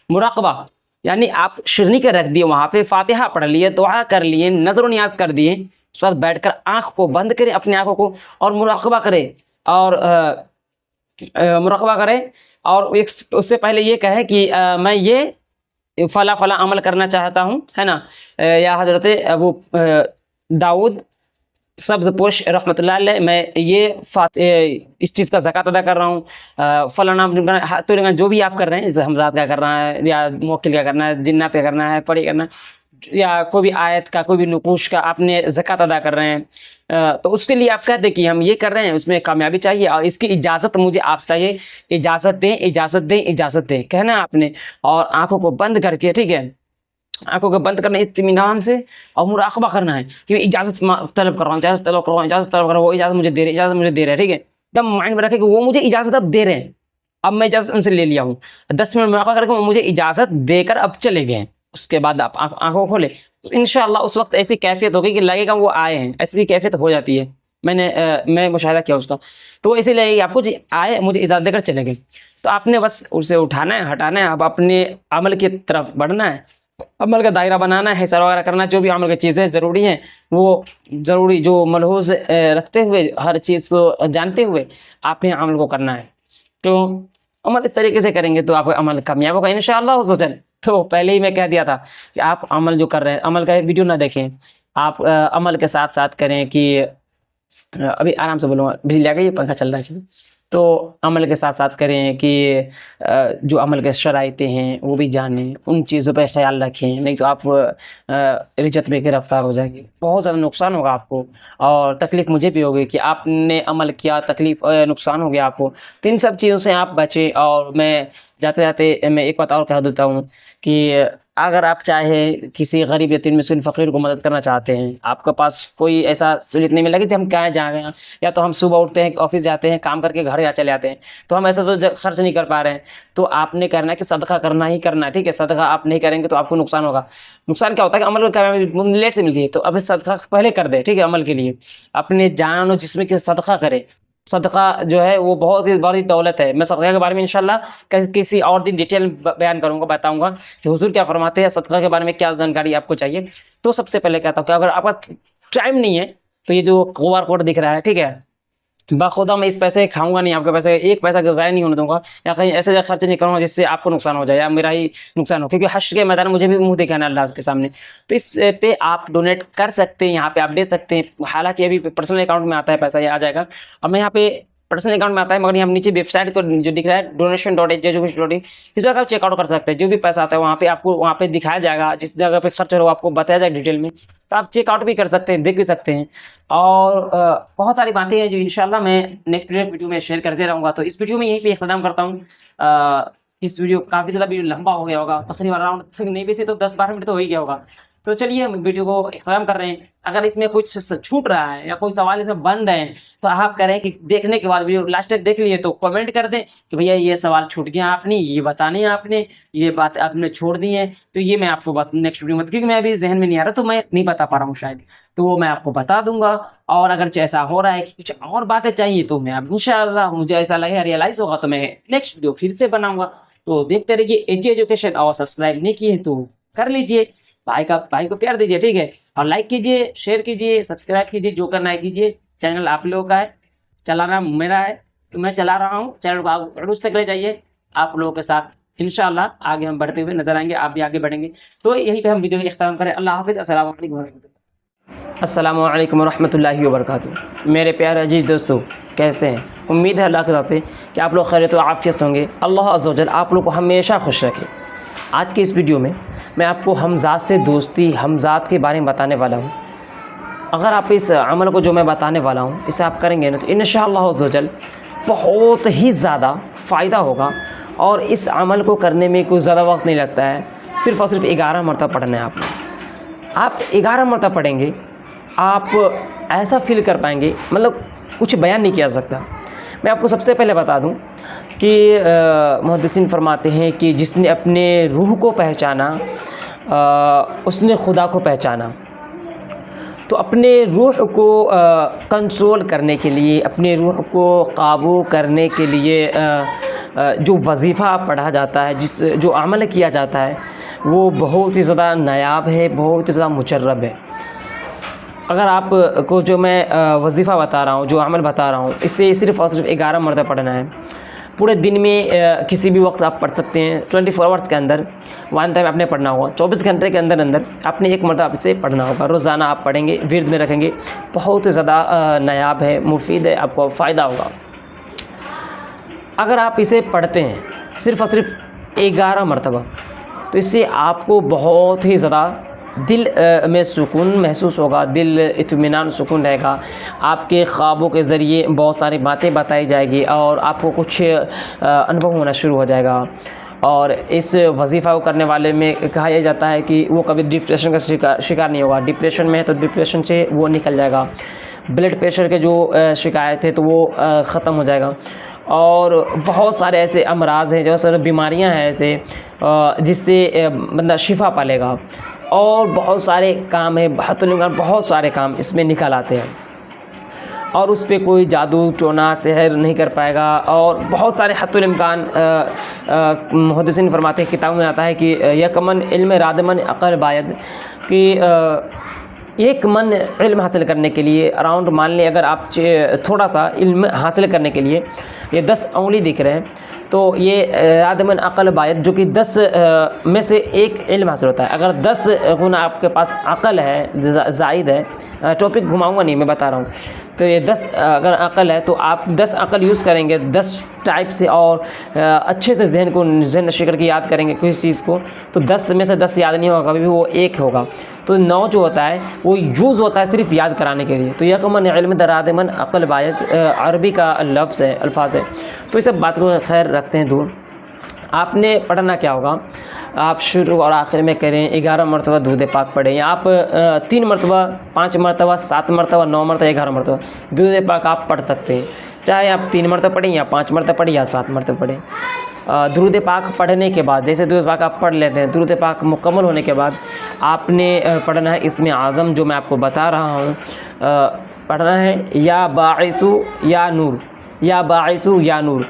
Speaker 1: मुराक़बा यानी आप शिरनी के रख दिए वहाँ पे, फातिहा पढ़ लिए, दुआ कर लिए, नज़र नियाज कर दिए, उस वक्त बैठ कर आँख को बंद करें, अपनी आँखों को, और मुराक़बा करें। और मुराक़बा करें और एक उससे पहले ये कहें कि मैं ये फ़ला अमल करना चाहता हूँ, है ना, या हज़रत अबू दाऊद सब्ज़ पोश रहमतुल्लाह अलैह, मैं ये इस चीज़ का ज़कात अदा कर रहा हूँ, फ़लाना तो जो भी आप कर रहे हैं, जैसे हमज़ाद का करना है या मुवक्किल का करना है, जिन्नात का करना है, पढ़ी करना है, या कोई भी आयत का, कोई भी नुकूश का आपने ज़कात अदा कर रहे हैं, तो उसके लिए आप कहते हैं कि हम ये कर रहे हैं, उसमें कामयाबी चाहिए और इसकी इजाज़त मुझे आपसे चाहिए, इजाज़त दें, इजाज़त दें, इजाज़त दें, कहना है आपने। और आँखों को बंद करके, ठीक है, आँखों को बंद करना इत्मीनान से, और मुराक़बा करना है कि इजाज़त तलब कर रहा हूँ, इजाज़त तलब कर रहा हूँ, इजाज़त तलब कर रहा हूँ, वो इजाज़त मुझे दे रहे, इजाज़त मुझे दे रहे हैं, ठीक है। एकदम माइंड में रखें कि वो मुझे इजाज़त अब दे रहे हैं, अब मैं इजाज़त उनसे ले लिया हूँ, 10 मिनट मुराक़बा करके वो मुझे इजाज़त देकर अब चले गए। उसके बाद आप आँखों खोले, तो इंशाअल्लाह उस वक्त ऐसी कैफियत होगी कि लगेगा वो आए हैं, ऐसी कैफियत हो जाती है। मैं मुशाहिदा किया उसका, तो वो ऐसे लगेगी आपको जी आए, मुझे इजाज़त देकर चले गए। तो आपने बस उसे उठाना है, हटाना है, अब अपने अमल की तरफ बढ़ना है, अमल का दायरा बनाना है, हिसाब वगैरह करना, जो भी अमल की चीज़ें ज़रूरी हैं वो ज़रूरी जो मलहूज़ रखते हुए, हर चीज़ को जानते हुए आपने अमल को करना है। तो अमल इस तरीके से करेंगे तो आपका अमल कामयाब होगा इंशाअल्लाह। तो चल, तो पहले ही मैं कह दिया था कि आप अमल जो कर रहे हैं, अमल का वीडियो ना देखें, आप अमल के साथ साथ करें कि अभी आराम से बोलूँगा, बिजली आ गई, पंखा चल रहा है, तो अमल के साथ साथ करें कि जो अमल के शराइतें हैं वो भी जानें, उन चीज़ों पे ख्याल रखें, नहीं तो आप रिजत में गिरफ्तार हो जाएंगे, बहुत ज़्यादा नुकसान होगा आपको और तकलीफ़ मुझे भी होगी कि आपने अमल किया, तकलीफ़ नुकसान हो गया आपको। तो इन सब चीज़ों से आप बचें। और मैं जाते जाते मैं एक बात और कह देता हूँ कि अगर आप चाहे किसी गरीब यतीम मिस्कीन फ़कीर को मदद करना चाहते हैं, आपके पास कोई ऐसा सहूलियत नहीं मिलेगी कि हम कहाँ जा गए हैं, या तो हम सुबह उठते हैं, ऑफिस जाते हैं, काम करके घर या चले आते हैं, तो हम ऐसा तो खर्च नहीं कर पा रहे हैं, तो आपने करना है कि सदका करना ही करना है, ठीक है। सदका आप नहीं करेंगे तो आपको नुकसान होगा। नुकसान क्या होता है कि अमल का लेट से मिलती है, तो अभी सदका पहले कर दे, ठीक है। अमल के लिए अपने जान और जिस्म की सदका करे। सदका जो है वो बहुत ही बड़ी दौलत है। मैं सदका के बारे में इंशाल्लाह किसी और दिन डिटेल बयान करूँगा, बताऊँगा कि हुजूर क्या फरमाते हैं, सदका के बारे में क्या जानकारी आपको चाहिए। तो सबसे पहले कहता हूँ कि अगर आपका टाइम नहीं है तो ये जो QR कोड दिख रहा है, ठीक है,
Speaker 4: बाखुदा मैं इस पैसे खाऊंगा नहीं, आपके पैसे एक पैसा ज़ाया नहीं होने दूंगा, या कहीं ऐसे जगह खर्च नहीं करूँगा जिससे आपको नुकसान हो जाए या मेरा ही नुकसान हो, क्योंकि हश्र के मैदान में मुझे भी मुंह दिखाना है अल्लाह के सामने। तो इस पे आप डोनेट कर सकते हैं, यहाँ पे आप दे सकते हैं। हालांकि अभी पर्सनल अकाउंट में आता है पैसा, ये आ जाएगा। अब मैं यहाँ पे पर्सनल अकाउंट में आता है, मगर यहाँ नीचे वेबसाइट को जो दिख रहा है donation.education.in, इस जगह आप चेकआउट कर सकते हैं। जो भी पैसा आता है वहाँ पे आपको वहाँ पे दिखाया जाएगा, जिस जगह पे खर्च हो रहा है आपको बताया जाएगा डिटेल में, तो आप चेकआउट भी कर सकते हैं, देख भी सकते हैं। और बहुत सारी बातें हैं जो इंशाल्लाह मैं नेक्स्ट वीडियो में शेयर करते रहूँगा। तो इस वीडियो में यहीं पे इख्तिताम करता हूँ। इस वीडियो काफ़ी ज़्यादा वीडियो लंबा हो गया होगा, तकरीबन अराउंड नहीं भी से तो 10-12 मिनट तो हो ही गया होगा। तो चलिए हम वीडियो को इख्तिताम कर रहे हैं। अगर इसमें कुछ छूट रहा है या कोई सवाल इसमें बन रहे हैं तो आप करें कि देखने के बाद वीडियो लास्ट तक देख लिए तो कमेंट कर दें कि भैया ये सवाल छूट गया आपने, ये बताने आपने, ये बात आपने छोड़ दी है, तो ये मैं आपको नेक्स्ट वीडियो में, क्योंकि मैं अभी जहन में नहीं आ रहा तो मैं नहीं बता पा रहा हूँ शायद, तो वो मैं आपको बता दूंगा। और अगर ऐसा हो रहा है कि कुछ और बातें चाहिए तो मैं अब इंशाल्लाह मुझे ऐसा लगे रियलाइज होगा तो मैं नेक्स्ट वीडियो फिर से बनाऊंगा। तो देखते रहिए एजी एजुकेशन, और सब्सक्राइब नहीं किए तो कर लीजिए, भाई को प्यार दीजिए, ठीक है। और लाइक कीजिए, शेयर कीजिए, सब्सक्राइब कीजिए, जो करना है कीजिए। चैनल आप लोगों का है, चलाना मेरा है, तो मैं चला रहा हूँ। चैनल को आप अरूज तक ले जाइए, आप लोगों के साथ इंशाल्लाह आगे हम बढ़ते हुए नजर आएंगे, आप भी आगे बढ़ेंगे। तो यहीं पे हम वीडियो इख्तिताम करें। अल्लाह हाफिज़। अस्सलाम वालेकुम रहमतुल्लाहि व बरकातुहू। मेरे प्यारे अजीज़ दोस्तों, कैसे हैं? उम्मीद है अल्लाह की तरफ से कि आप लोग खैरियत व आफियत होंगे। अल्लाह अज़्ज़ा वजल आप लोग को हमेशा खुश रखे। आज के इस वीडियो में मैं आपको हमज़ात से दोस्ती, हमज़ात के बारे में बताने वाला हूँ। अगर आप इस अमल को जो मैं बताने वाला हूँ इसे आप करेंगे ना तो इंशाअल्लाह अज़्ज़ा वजल बहुत ही ज़्यादा फ़ायदा होगा। और इस अमल को करने में कोई ज़्यादा वक्त नहीं लगता है, सिर्फ़ और सिर्फ 11 मरतबा पढ़ना है आपने। आप 11 मरतबा पढ़ेंगे, आप ऐसा फील कर पाएंगे, मतलब कुछ बयान नहीं किया जा सकता। मैं आपको सबसे पहले बता दूं कि मुहद्दिसीन फरमाते हैं कि जिसने अपने रूह को पहचाना उसने खुदा को पहचाना। तो अपने रूह को कंट्रोल करने के लिए, अपने रूह को काबू करने के लिए जो वजीफ़ा पढ़ा जाता है, जो अमल किया जाता है, वो बहुत ही ज़्यादा नायाब है, बहुत ही ज़्यादा मुजर्रब है। अगर आप को जो मैं वजीफ़ा बता रहा हूँ, जो अमल बता रहा हूँ, इससे सिर्फ़ और सिर्फ 11 मरतबा पढ़ना है। पूरे दिन में किसी भी वक्त आप पढ़ सकते हैं। 24 आवर्स के अंदर वन टाइम आपने पढ़ना होगा। 24 घंटे के अंदर अंदर आपने एक मरतबा इसे पढ़ना होगा। रोज़ाना आप पढ़ेंगे, विर्द में रखेंगे, बहुत ही ज़्यादा नायाब है, मुफीद है, आपको फ़ायदा होगा। अगर आप इसे पढ़ते हैं सिर्फ़ और सिर्फ 11 मरतबा, तो इससे आपको बहुत ही ज़्यादा दिल में सुकून महसूस होगा, दिल इत्मीनान सुकून रहेगा। आपके ख्वाबों के ज़रिए बहुत सारी बातें बताई जाएगी और आपको कुछ अनुभव होना शुरू हो जाएगा। और इस वजीफ़ा को करने वाले में कहा यह जाता है कि वो कभी डिप्रेशन का शिकार नहीं होगा। डिप्रेशन में है तो डिप्रेशन से वो निकल जाएगा। ब्लड प्रेशर के जो शिकायत है तो वो ख़त्म हो जाएगा। और बहुत सारे ऐसे अमराज हैं, जो सारे बीमारियां हैं ऐसे जिससे बंदा शिफा पालेगा। और बहुत सारे काम है, बहुत सारे काम इसमें निकल आते हैं और उस पर कोई जादू टोना सहर नहीं कर पाएगा। और बहुत सारे हत्तुल इम्कान मुहद्दिसीन फरमाते हैं, किताबों में आता है कि यकमन इल्म रादमन अक़ल बायद, कि एक मन इल्म हासिल करने के लिए अराउंड मान लें अगर आप थोड़ा सा इल्म हासिल करने के लिए ये 10 उंगली दिख रहे हैं तो ये रादमन अक़ल बायद, जो कि 10 में से एक इल्म हासिल होता है। अगर 10 गुना आपके पास अक़ल है, ज़ायद है, टॉपिक घुमाऊंगा नहीं, मैं बता रहा हूँ। तो ये 10 अगर अक़ल है तो आप 10 अक़ल यूज़ करेंगे 10 टाइप से और अच्छे से जहन नशी करके याद करेंगे किसी चीज़ को, तो 10 में से 10 याद नहीं होगा, कभी भी वो 1 होगा। तो 9 जो होता है वो यूज़ होता है सिर्फ याद कराने के लिए। तो यकमन इल्म दरादमन अक़ल बायद अरबी का लफ्ज़ है, अल्फाज है। तो इस सब बात को खैर रखते हैं दूर। आपने पढ़ना क्या होगा, आप शुरू और आखिर में करें 11 मरतबा दूध पाक पढ़ें, या आप 3 मरतबा, 5 मरतबा, 7 मरतबा, 9 मरतबा, 11 मरतबा दूध पाक आप पढ़ सकते हैं। चाहे आप 3 मरतबा पढ़ें या 5 मरतबा पढ़ें या 7 मरतबा पढ़ें। दुरूद पाक पढ़ने के बाद, जैसे दुरूद पाक आप पढ़ लेते हैं, दुरूद पाक मुकम्मल होने के बाद आपने पढ़ना है इसमें आज़म, जो मैं आपको बता रहा हूँ, पढ़ना है या बाइसु या नूर, या बाइसु या नूर।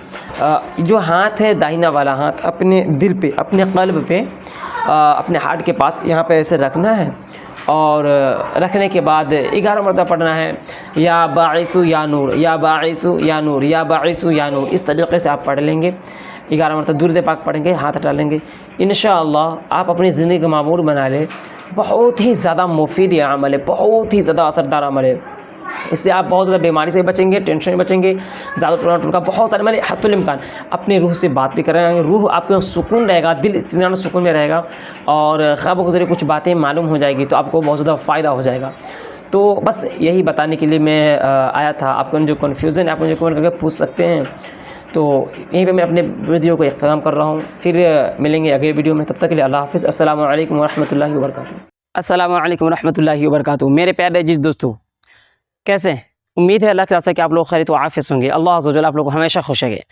Speaker 4: जो हाथ है दाहिना वाला हाथ अपने दिल पे, अपने क़ल्ब पे, अपने हार्ट के पास यहाँ पे ऐसे रखना है और रखने के बाद 11 मरतबा पढ़ना है, या बाइसु या नूर, या बाइसु या नूर, या बाइसु या नूर। इस तरीक़े से आप पढ़ लेंगे। 11 मरतबा दुरूद पाक पढ़ेंगे, हाथ हटा लेंगे। इंशाअल्लाह आप अपनी ज़िंदगी का मामूल बना लें। बहुत ही ज़्यादा मुफीद ये अमल है, बहुत ही ज़्यादा असरदार अमल है। इससे आप बहुत ज़्यादा बीमारी से बचेंगे, टेंशन से बचेंगे, ज़्यादा टूटा टूटा बहुत सारे मैंने हत्तुल इम्कान अपने रूह से बात भी करेंगे। रूह आपका सुकून रहेगा, दिल इत्मीनान सुकून में रहेगा और ख्वाबों के ज़रिए कुछ बातें मालूम हो जाएगी तो आपको बहुत ज़्यादा फ़ायदा हो जाएगा। तो बस यही बताने के लिए मैं आया था। आपको जो कन्फ्यूज़न है आप मुझे कमेंट करके पूछ सकते हैं। तो यहीं पे मैं अपने वीडियो को इख्तिताम कर रहा हूँ। फिर मिलेंगे अगले वीडियो में, तब तक के लिए अल्लाह हाफ़िज़। अस्सलामु अलैकुम वरहमतुल्लाहि वबरकातुहू। अस्सलामु अलैकुम वरहमतुल्लाहि वबरकातुहू। मेरे प्यारे अजीज़ दोस्तों, कैसे हैं? उम्मीद है अल्लाह की तरफ से कि आप लोग खैरियत व आफ़ियत होंगे। अल्लाह अज़्ज़ा वजल आप लोग को हमेशा खुश रखे।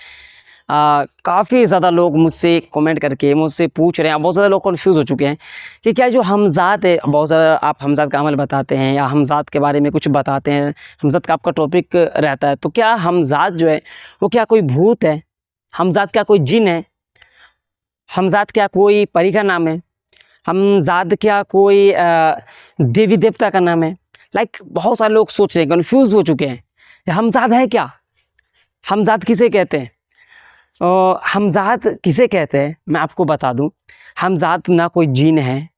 Speaker 4: काफ़ी ज़्यादा लोग मुझसे कमेंट करके मुझसे पूछ रहे हैं, बहुत ज़्यादा लोग कन्फ्यूज़ हो चुके हैं कि क्या जो हमज़ात है, बहुत ज़्यादा आप हमज़ात का अमल बताते हैं या हमज़ात के बारे में कुछ बताते हैं, हमज़ात का आपका टॉपिक रहता है, तो क्या हमज़ात जो है वो क्या कोई भूत है? हमज़ात क्या कोई जिन है? हमज़ात क्या कोई परी का नाम है? हमज़ात क्या कोई देवी देवता का नाम है? बहुत सारे लोग सोच रहे हैं, कन्फ्यूज़ हो चुके हैं। हमज़ात है क्या? हमज़ात किसे कहते हैं? हमज़ात किसे कहते हैं मैं आपको बता दूं। हमज़ात ना कोई जीन है,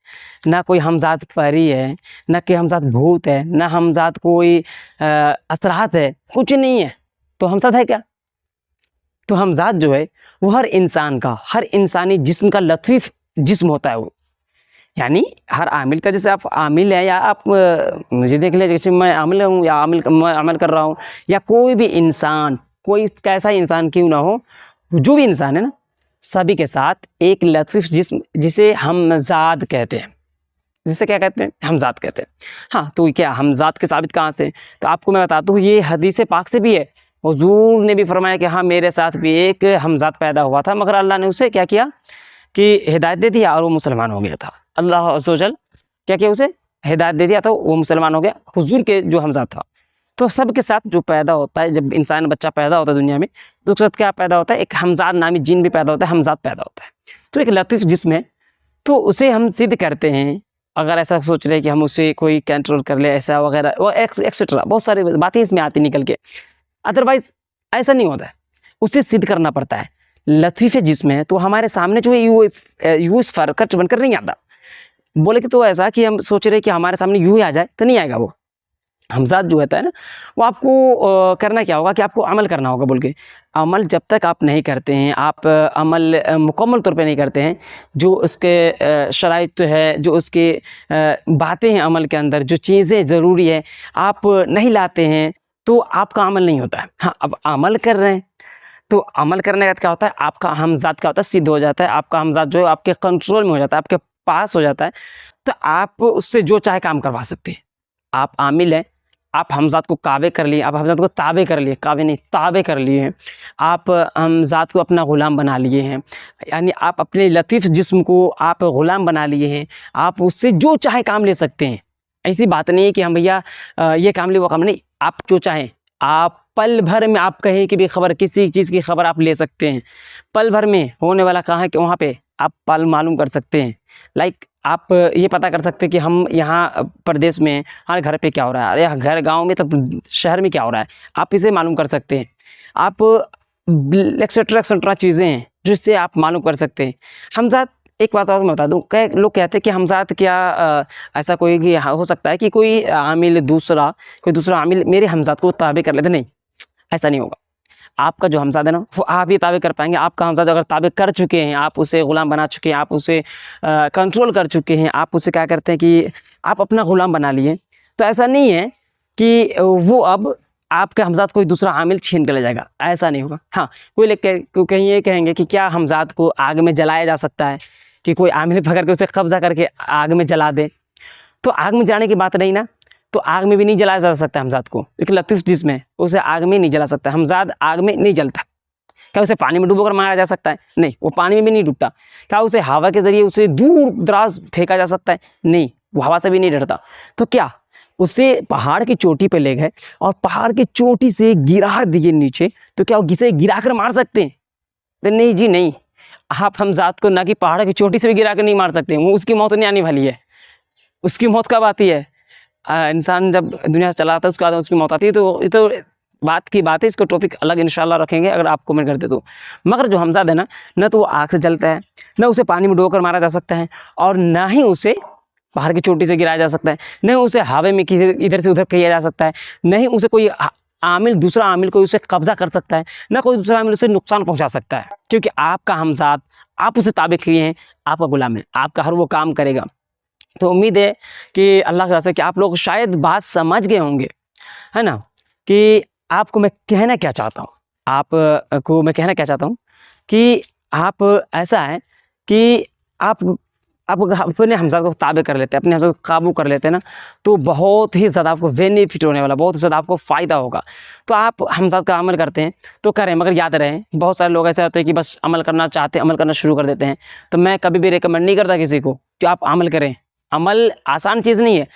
Speaker 4: ना कोई हमज़ात परी है, ना कि हमज़ात भूत है, ना हमज़ात कोई असरात है, कुछ नहीं है। तो हमज़ात है क्या? तो हमज़ात जो है वो हर इंसान का, हर इंसानी जिस्म का लतीफ़ जिस्म होता है वो। यानी हर आमिल का, जैसे आप आमिल हैं या आप मुझे देख ले, जैसे मैं आमिल हूँ या मैं अमल कर रहा हूँ, या कोई भी इंसान, कोई कैसा इंसान क्यों ना हो, जो भी इंसान है ना, सभी के साथ एक लतीफ़ जिस्म जिसे हमज़ात कहते हैं। जिसे क्या कहते हैं? हमज़ात कहते हैं। हाँ, तो क्या हमज़ात के साबित कहाँ से? तो आपको मैं बताता हूँ, ये हदीस पाक से भी है। हुज़ूर ने भी फरमाया कि हाँ, मेरे साथ भी एक हमज़ात पैदा हुआ था, मगर अल्लाह ने उसे क्या किया कि हिदायत दे दिया और वो मुसलमान हो गया था। अल्लाह अज़्ज़ा वजल क्या किया, उसे हिदायत दे दिया था, वो मुसलमान हो गया। हुज़ूर के जो हमज़ात था। तो सबके साथ जो पैदा होता है, जब इंसान बच्चा पैदा होता है दुनिया में, तो उसके साथ क्या पैदा होता है? एक हमज़ात नामी जिन भी पैदा होता है, हमज़ात पैदा होता है। तो एक लतीफ़ जिस्म है, तो उसे हम सिद्ध करते हैं। अगर ऐसा सोच रहे हैं कि हम उसे कोई कंट्रोल कर ले, ऐसा वगैरह वो एक्सेट्रा बहुत सारी बातें इसमें आती निकल के, अदरवाइज़ ऐसा नहीं होता है। उसे सिद्ध करना पड़ता है। लतीफ़ जिस्म है, तो हमारे सामने जो है यूँ फरकट बनकर नहीं आता। बोले कि तो ऐसा कि हम सोच रहे हैं कि हमारे सामने यूँ ही आ जाए, तो नहीं आएगा वो। हमज़ात जो होता है ना, वो आपको करना क्या होगा कि आपको अमल करना होगा। बोल के अमल जब तक आप नहीं करते हैं, आप अमल मुकम्मल तौर पे नहीं करते हैं, जो उसके शराइत है, जो उसके बातें हैं अमल के अंदर, जो चीज़ें ज़रूरी है, आप नहीं लाते हैं, तो आपका अमल नहीं होता है। हाँ, अब अमल कर रहे हैं, तो अमल करने के बाद क्या होता है, आपका हमज़ात क्या होता है, सिद्ध हो जाता है। आपका हमज़ात जो है आपके कंट्रोल में हो जाता है, आपके पास हो जाता है, तो आप उससे जो चाहे काम करवा सकते हैं। आप आमिल हैं, आप हमज़ात को काबे कर लिए, आप हमज़ात को ताबे कर लिए, काबे नहीं ताबे कर लिए हैं, आप हमज़ात को अपना ग़ुलाम बना लिए हैं। यानी आप अपने लतीफ़ जिस्म को आप ग़ुलाम बना लिए हैं, आप उससे जो चाहे काम ले सकते हैं। ऐसी बात नहीं है कि हम भैया ये काम ले, वो काम नहीं। आप जो चाहें, आप पल भर में आप कहीं की भी खबर, किसी चीज़ की खबर आप ले सकते हैं। पल भर में होने वाला कहाँ है कि वहाँ पे आप पल मालूम कर सकते हैं। आप ये पता कर सकते हैं कि हम यहाँ प्रदेश में हर घर पे क्या हो रहा है, या घर गांव में, तब शहर में क्या हो रहा है, आप इसे मालूम कर सकते हैं। आप एक्सेट्रा चीज़ें हैं जिससे आप मालूम कर सकते हैं। हमज़ात, एक बात और मैं बता दूं, कई लोग कहते हैं कि हमज़ात क्या ऐसा कोई कि हो सकता है कि कोई आमिल कोई दूसरा आमिल मेरे हमज़ात को ताबे कर लेते। नहीं, ऐसा नहीं होगा। आपका जो हमज़ात है ना, वो आप ही ताबे कर पाएंगे। आपका हमज़ात अगर ताबे कर चुके हैं, आप उसे ग़ुलाम बना चुके हैं, आप उसे कंट्रोल कर चुके हैं, आप उसे क्या करते हैं कि आप अपना ग़ुलाम बना लिए, तो ऐसा नहीं है कि वो अब आपके हमज़ात कोई दूसरा आमिल छीन कर ले जाएगा, ऐसा नहीं होगा। हाँ, कोई लोग कहीं ये कहेंगे कि क्या हमज़ात को आग में जलाया जा सकता है, कि कोई आमिल पकड़ के उसे कब्ज़ा करके आग में जला दे? तो आग में जाने की बात नहीं ना, तो आग में भी नहीं जलाया जा सकता हमज़ात को, एक लतीफ़ जिस्म है, उसे आग में नहीं जला सकता। हमज़ात आग में नहीं जलता। क्या उसे पानी में डूबोकर मारा जा सकता है? नहीं, वो पानी में भी नहीं डूबता। क्या उसे हवा के ज़रिए उसे दूर दराज फेंका जा सकता है? नहीं, वो हवा से भी नहीं डरता। तो क्या उसे पहाड़ की चोटी पे ले गए और पहाड़ की चोटी से गिरा दिए नीचे, तो क्या वो उसे गिरा कर मार सकते हैं? तो नहीं जी नहीं, आप हमज़ात को ना कि पहाड़ की चोटी से भी गिरा कर नहीं मार सकते, वो उसकी मौत नहीं आने वाली है। उसकी मौत कब आती है? इंसान जब दुनिया से चला आता है उसके बाद उसकी मौत आती है। तो ये तो बात की बात है, इसको टॉपिक अलग इंशाल्लाह रखेंगे अगर आप कमेंट करते तो। मगर जो हमज़ाद है ना, न तो वो आग से जलता है, न उसे पानी में डुबोकर मारा जा सकता है, और ना ही उसे बाहर की चोटी से गिराया जा सकता है, न उसे हवा में किसी इधर से उधर किया जा सकता है, न ही उसे कोई आमिल दूसरा आमिल कोई उसे कब्जा कर सकता है, न कोई दूसरा आमिल उसे नुकसान पहुंचा सकता है, क्योंकि आपका हमज़ाद, आप उसे ताबे किए हैं, आपका गुलाम है, आपका हर वो काम करेगा। तो उम्मीद है कि अल्लाह का से कि आप लोग शायद बात समझ गए होंगे, है ना, कि आपको मैं कहना क्या चाहता हूँ, आपको मैं कहना क्या चाहता हूँ कि आप ऐसा है कि आप अपने हमज़ाद को ताबे कर लेते हैं, अपने हमज़ाद को काबू कर लेते हैं ना, तो बहुत ही ज़्यादा आपको बेनिफिट होने वाला, बहुत ही ज़्यादा आपको फ़ायदा होगा। तो आप हमज़ाद का अमल करते हैं तो करें, मगर याद रहें, बहुत सारे लोग ऐसे होते हैं कि बस अमल करना चाहते हैं, अमल करना शुरू कर देते हैं। तो मैं कभी भी रिकमेंड नहीं करता किसी को कि आप अमल करें। अमल आसान चीज़ नहीं है,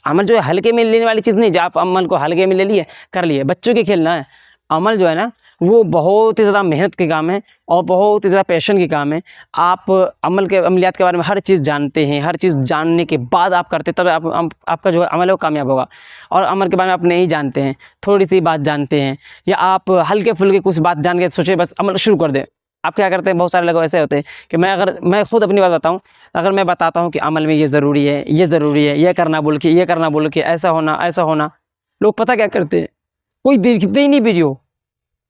Speaker 4: अमल जो है हल्के में लेने वाली चीज़ नहीं, जो आप अमल को हल्के में ले लिए कर लिए, बच्चों के खेलना है। अमल जो है ना वो बहुत ही ज़्यादा मेहनत के काम है और बहुत ही ज़्यादा पैशन के काम है। आप अमलियात के बारे में हर चीज़ जानते हैं, हर चीज़ जानने के बाद आप करते तब आपका जो है अमल है वो कामयाब होगा। और अमल के बारे में आप नहीं जानते हैं, थोड़ी सी बात जानते हैं, या आप हल्के फुल्के कुछ बात जान के सोचे बस अमल शुरू कर दें। आप क्या करते हैं, बहुत सारे लोग ऐसे होते हैं कि मैं खुद अपनी बात बताऊं, अगर मैं बताता हूं कि अमल में ये ज़रूरी है, ये ज़रूरी है, ये करना बोल के, ये करना बोल के, ऐसा होना, लोग पता क्या करते हैं, कोई देखते ही नहीं वीडियो,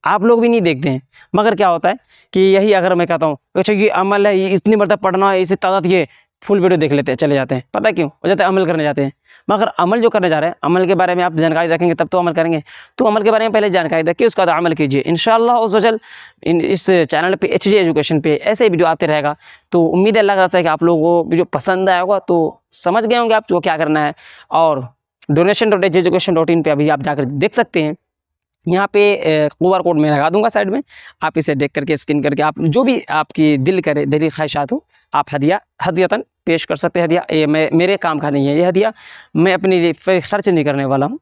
Speaker 4: आप लोग भी नहीं देखते हैं। मगर क्या होता है कि यही अगर मैं कहता हूँ अच्छा ये अमल है, ये इतनी मरतब पढ़ना है, इसी तादाद, ये फुल वीडियो देख लेते हैं, चले जाते हैं। पता क्यों? हो जाता है अमल करने जाते हैं। मगर अमल जो करने जा रहे हैं, अमल के बारे में आप जानकारी रखेंगे तब तो अमल करेंगे। तो अमल के बारे में पहले जानकारी रखिए, उसके बाद अमल कीजिए। इंशाअल्लाह अज़्ज़वजल इस चैनल पे HJ एजुकेशन पे ऐसे वीडियो आते रहेगा। तो उम्मीद है अल्लाह का है कि आप लोगों को वीडियो पसंद आया होगा, तो समझ गए होंगे आपको क्या करना है। और donation.education.in पे अभी आप जाकर देख सकते हैं, यहाँ पे QR कोड मैं लगा दूंगा साइड में, आप इसे देख करके स्कैन करके आप जो भी आपकी दिल करे, दिली ख्वाहिशात हो, आप हदियतन पेश कर सकते हैं। हदिया ये मेरे काम का नहीं है, ये हदिया मैं अपने लिए खर्च नहीं करने वाला हूँ,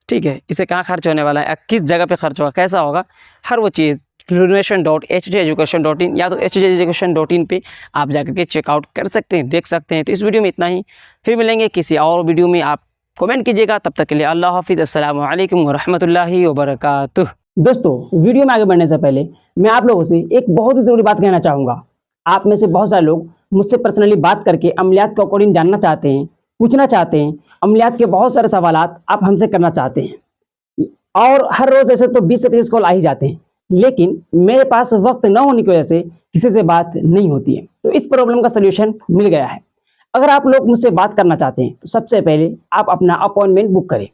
Speaker 4: ठीक है। इसे कहाँ खर्च होने वाला है, किस जगह पे खर्च होगा, कैसा होगा, हर वो चीज़ donation.hjEducation.in या तो HJEducation.in पे आप जाकर के चेकआउट कर सकते हैं, देख सकते हैं। तो इस वीडियो में इतना ही, फिर मिलेंगे किसी और वीडियो में। आप कमेंट कीजिएगा, तब तक के लिए अल्लाह हाफिज़, अस्सलामु अलैकुम वरहमतुल्लाहि वबरकातुह।
Speaker 1: दोस्तों, वीडियो में आगे बढ़ने से पहले मैं आप लोगों से एक बहुत ही ज़रूरी बात कहना चाहूँगा। आप में से बहुत सारे लोग मुझसे पर्सनली बात करके अमलियात के अकॉर्डिंग जानना चाहते हैं, पूछना चाहते हैं, अमलियात के बहुत सारे सवालात आप हमसे करना चाहते हैं, और हर रोज़ ऐसे तो 20 से 25 कॉल आ ही जाते हैं, लेकिन मेरे पास वक्त न होने की वजह से किसी से बात नहीं होती है। तो इस प्रॉब्लम का सलूशन मिल गया है। अगर आप लोग मुझसे बात करना चाहते हैं तो सबसे पहले आप अपना अपॉइंटमेंट बुक करें।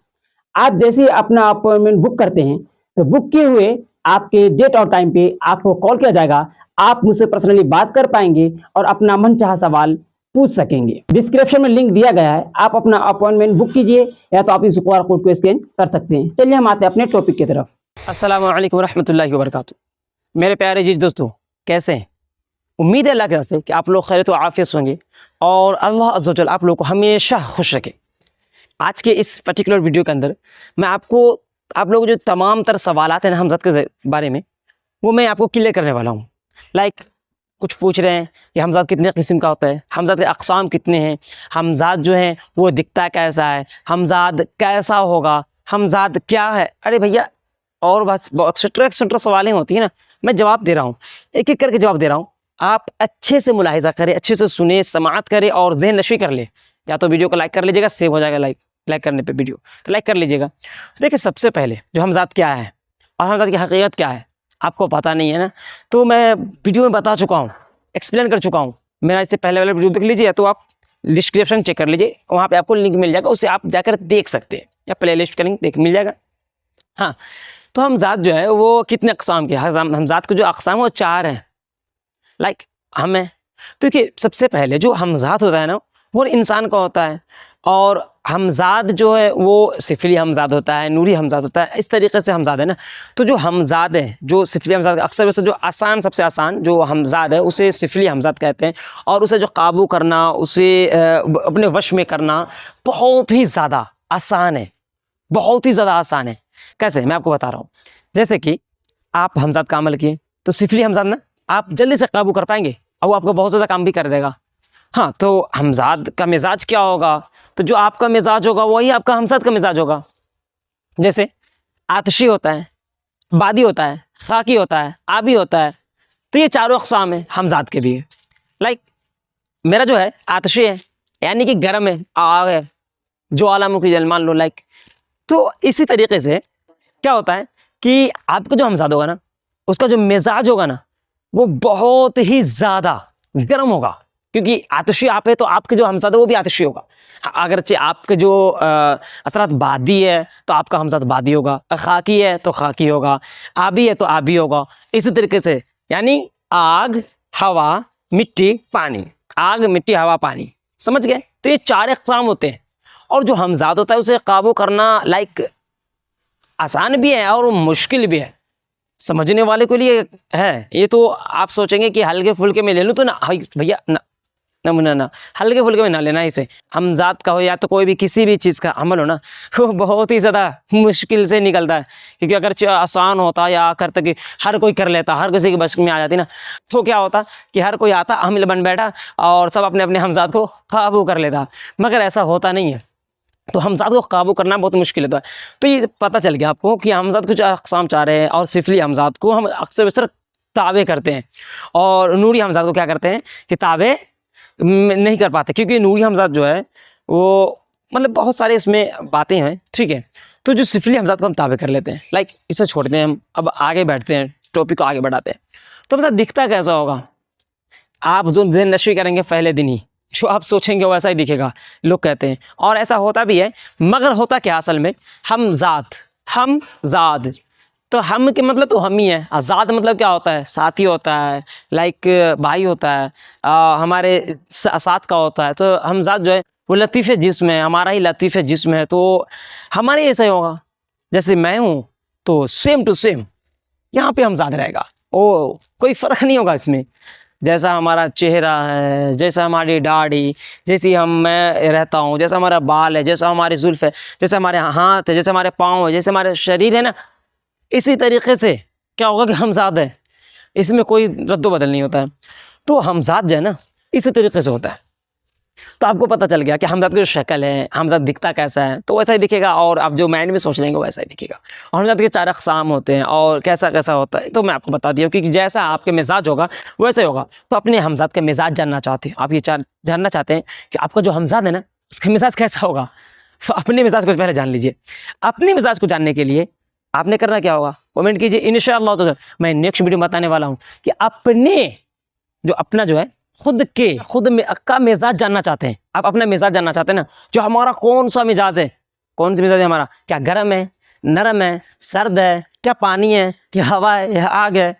Speaker 1: आप जैसे ही अपना अपॉइंटमेंट बुक करते हैं तो बुक किए हुए आपके डेट और टाइम पे आपको कॉल किया जाएगा, आप मुझसे पर्सनली बात कर पाएंगे और अपना मनचाहा सवाल पूछ सकेंगे। डिस्क्रिप्शन में लिंक दिया गया है, आप अपना अपॉइंटमेंट बुक कीजिए, या तो आप इस QR कोड को स्कैन कर सकते हैं। चलिए हम आते हैं अपने टॉपिक की तरफ।
Speaker 4: अस्सलामु अलैकुम रहमतुल्लाहि वबरकातुह। मेरे प्यारे जीज दोस्तों, कैसे हैं? उम्मीद है अल्लाह के से कि आप लोग खैर तो आफियत होंगे और अल्लाह अज़्ज़ वजल आप लोग को हमेशा खुश रखे। आज के इस पर्टिकुलर वीडियो के अंदर मैं आप लोग जो तमाम तर सवालात हैं ना हमज़ाद के बारे में, वो मैं आपको क्लियर करने वाला हूँ। लाइक कुछ पूछ रहे हैं कि हमज़ाद कितने किस्म का होता है, हमज़ाद के अक़साम कितने हैं, हमज़ाद जो है वो दिखता कैसा है, हमज़ाद कैसा होगा, हमज़ाद क्या है। अरे भैया, और बस एक्सेट्रा सवालें होती हैं ना, मैं जवाब दे रहा हूँ, एक एक करके जवाब दे रहा हूँ। आप अच्छे से मुलाहिज़ा करें, अच्छे से सुने, समाअत करें और ज़हन नशी कर ले। या तो वीडियो को लाइक कर लीजिएगा, सेव हो जाएगा लाइक करने पे वीडियो, तो लाइक कर लीजिएगा। देखिए, सबसे पहले जो हमज़ाद क्या है और हमज़ाद की हकीकत क्या है आपको पता नहीं है ना, तो मैं वीडियो में बता चुका हूँ, एक्सप्लेन कर चुका हूँ। मेरा इससे पहले वाला वीडियो देख लीजिए, या तो आप डिस्क्रिप्शन चेक कर लीजिए, वहाँ पे आपको लिंक मिल जाएगा, उससे आप जाकर देख सकते हैं, या प्ले लिस्ट का लिंक मिल जाएगा। हाँ, तो हमज़ाद जो है वो कितने अक़साम के, हमज़ाद के जो अक़साम है वो 4 हैं। लाइक हमें तो देखिए, सबसे पहले जो हमज़ाद होता है ना वो इंसान का होता है, और हमज़ाद जो है वो सिफली हमज़ाद होता है, नूरी हमज़ाद होता है, इस तरीके से हमज़ाद है ना। तो जो हमज़ाद है, जो सिफली हमज़ाद, अक्सर वैसे जो आसान, सबसे आसान जो हमज़ाद है उसे सिफली हमज़ाद कहते हैं, और उसे जो काबू करना, उसे अपने वश में करना बहुत ही ज़्यादा आसान है, बहुत ही ज़्यादा आसान है। कैसे, मैं आपको बता रहा हूँ। जैसे कि आप हमज़ाद का अमल किए तो सिफली हमज़ाद ना आप जल्दी से काबू कर पाएंगे और वो आपको बहुत ज़्यादा काम भी कर देगा। हाँ, तो हमज़ाद का मिजाज क्या होगा, तो जो आपका मिजाज होगा वही आपका हमज़ात का मिजाज होगा। जैसे आतिशी होता है, बादी होता है, खाकी होता है, आबी होता है, तो ये चारों अक़साम है हमज़ात के भी है। लाइक मेरा जो है आतिशी है, यानी कि गर्म है, आग है, ज्वालामुखी जल मान लो लाइक। तो इसी तरीके से क्या होता है कि आपका जो हमज़ात होगा ना, उसका जो मिजाज होगा ना, वो बहुत ही ज़्यादा गर्म होगा, क्योंकि आतिशी आप है तो आपके जो हमज़ात है वो भी आतिशी होगा। अगरचे आपके जो असरात बादी है तो आपका हमज़ात बादी होगा, खाकी है तो खाकी होगा, आबी है तो आबी होगा। इसी तरीके से यानी आग, हवा, मिट्टी, पानी, आग, मिट्टी, हवा, पानी, समझ गए? तो ये चार अक़साम होते हैं। और जो हमज़ात होता है उसे काबू करना लाइक आसान भी है और मुश्किल भी है, समझने वाले के लिए है। ये तो आप सोचेंगे कि हल्के फुल्के में ले लूँ, तो ना भैया ना ना ना ना, हल्के फुल्के में ना लेना इसे। हमज़ात का हो या तो कोई भी किसी भी चीज़ का अमल हो ना, वो बहुत ही ज़्यादा मुश्किल से निकलता है। क्योंकि अगर आसान होता या करता कि हर कोई कर लेता, हर किसी के बस में आ जाती ना, तो क्या होता कि हर कोई आता, अमिल बन बैठा और सब अपने अपने हमज़ात को काबू कर लेता। मगर ऐसा होता नहीं है। तो हमज़ात को काबू करना बहुत मुश्किल होता है। तो ये पता चल गया आपको कि हमज़ात कुछ अक़साम चाह रहे हैं, और सिफली हमज़ात को हम अक्सर बेशतर ताबे करते हैं, और नूरी हमज़ात को क्या करते हैं कि ताबे नहीं कर पाते। क्योंकि नूरी हमज़ात जो है वो मतलब बहुत सारे इसमें बातें हैं, ठीक है। तो जो सिफली हमज़ात को हम ताबे कर लेते हैं, लाइक इसे छोड़ते हैं हम, अब आगे बैठते हैं, टॉपिक को आगे बढ़ाते हैं। तो मतलब दिखता कैसा होगा, आप जो ज़हन नशी करेंगे पहले दिन ही, जो आप सोचेंगे वैसा ही दिखेगा, लोग कहते हैं। और ऐसा होता भी है, मगर होता क्या असल में, हमज़ात, तो हम के मतलब तो हम ही है, आज़ाद मतलब क्या होता है, साथी होता है, लाइक भाई होता है, हमारे साथ का होता है। तो हमज़ात जो है वो लतीफ़ जिस्म है, हमारा ही लतीफ़ जिस्म है, तो हमारे ऐसा ही होगा। जैसे मैं हूँ तो सेम टू सेम यहाँ पे हमज़ात रहेगा, ओ कोई फ़र्क नहीं होगा इसमें। जैसा हमारा चेहरा है, जैसा हमारी दाढ़ी, जैसी मैं रहता हूँ, जैसा हमारा बाल है, जैसा हमारी जुल्फ़ है, जैसे हमारे हाथ है, जैसे हमारे पाँव है, जैसे हमारे शरीर है ना, इसी तरीके से क्या होगा कि हमज़ात है, इसमें कोई रद्दो बदल नहीं होता है। तो हमज़ात जो है ना इसी तरीके से होता है। तो आपको पता चल गया कि हमज़ात की जो शक्ल है, हमज़ात दिखता कैसा है, तो वैसा ही दिखेगा, और आप जो माइंड में सोच लेंगे वैसा ही दिखेगा। और हमज़ात के चार अक़साम होते हैं, और कैसा कैसा होता है तो मैं आपको बता दिया, क्योंकि जैसा आपके मिजाज होगा वैसे होगा। तो अपने हमज़ात का मिजाज जानना चाहते हैं आप, ये जानना चाहते हैं कि आपका जो हमज़ात है ना उसका मिजाज कैसा होगा, तो अपने मिजाज को पहले जान लीजिए। अपने मिजाज को जानने के लिए आपने करना क्या होगा, कमेंट कीजिए। इंशाअल्लाह तो मैं नेक्स्ट वीडियो में बताने वाला हूँ कि अपना जो है खुद में का मिजाज जानना चाहते हैं आप, अपना मिजाज जानना चाहते हैं ना, जो हमारा कौन सा मिजाज है, कौन सा मिजाज है हमारा, क्या गर्म है, नरम है, सर्द है, क्या पानी है, क्या हवा है, या आग है,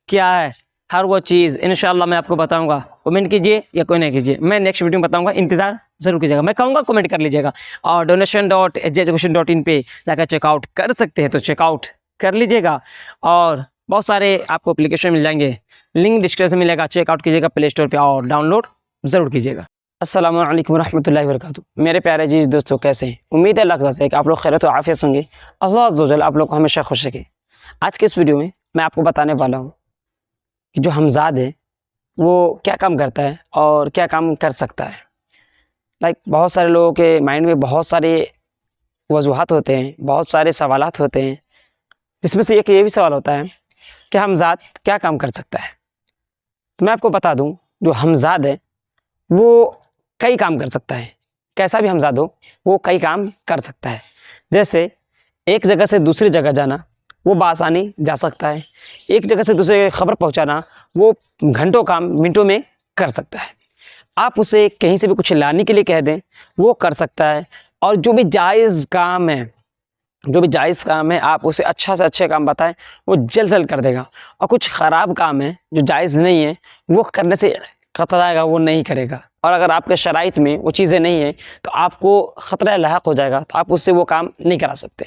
Speaker 4: क्या है, हर वो चीज़ इंशाअल्लाह मैं आपको बताऊंगा। कमेंट कीजिए या कोई नहीं कीजिए, मैं नेक्स्ट वीडियो में बताऊंगा, इंतजार जरूर कीजिएगा। मैं कहूँगा कमेंट कर लीजिएगा, और donation.education.in पे जाकर चेकआउट कर सकते हैं, तो चेकआउट कर लीजिएगा। और बहुत सारे आपको एप्लीकेशन मिल जाएंगे, लिंक डिस्क्रिप्शन में मिलेगा, चेकआउट कीजिएगा प्ले स्टोर पे और डाउनलोड ज़रूर कीजिएगा। अस्सलामु अलैकुम रहमतुल्लाहि व बरकातुहू। मेरे प्यारे जी दोस्तों, कैसे हैं? उम्मीद है अल्लाह से कि आप लोग खैरियत व आफियत होंगे। अल्लाह अज़्ज़ा व जल आप लोग को हमेशा खुश रखे। आज के इस वीडियो में मैं आपको बताने वाला हूँ कि जो हमज़ात है वो क्या काम करता है और क्या काम कर सकता है। लाइक बहुत सारे लोगों के माइंड में बहुत सारे वजूहात होते हैं, बहुत सारे सवालात होते हैं, जिसमें से एक ये भी सवाल होता है कि हमज़ात क्या काम कर सकता है। तो मैं आपको बता दूं, जो हमज़ात है वो कई काम कर सकता है। कैसा भी हमज़ात हो वो कई काम कर सकता है। जैसे एक जगह से दूसरी जगह जाना, वो बआसानी जा सकता है। एक जगह से दूसरे खबर पहुंचाना, वो घंटों काम मिनटों में कर सकता है। आप उसे कहीं से भी कुछ लाने के लिए कह दें, वो कर सकता है। और जो भी जायज़ काम है आप उसे अच्छा से अच्छे काम बताएं, वो जल्द से जल्द कर देगा। और कुछ ख़राब काम है जो जायज़ नहीं है, वो करने से कतराएगा, वो नहीं करेगा। और अगर आपके शराइत में वो चीज़ें नहीं हैं तो आपको ख़तरा लाहक हो जाएगा, तो आप उससे वो काम नहीं करा सकते।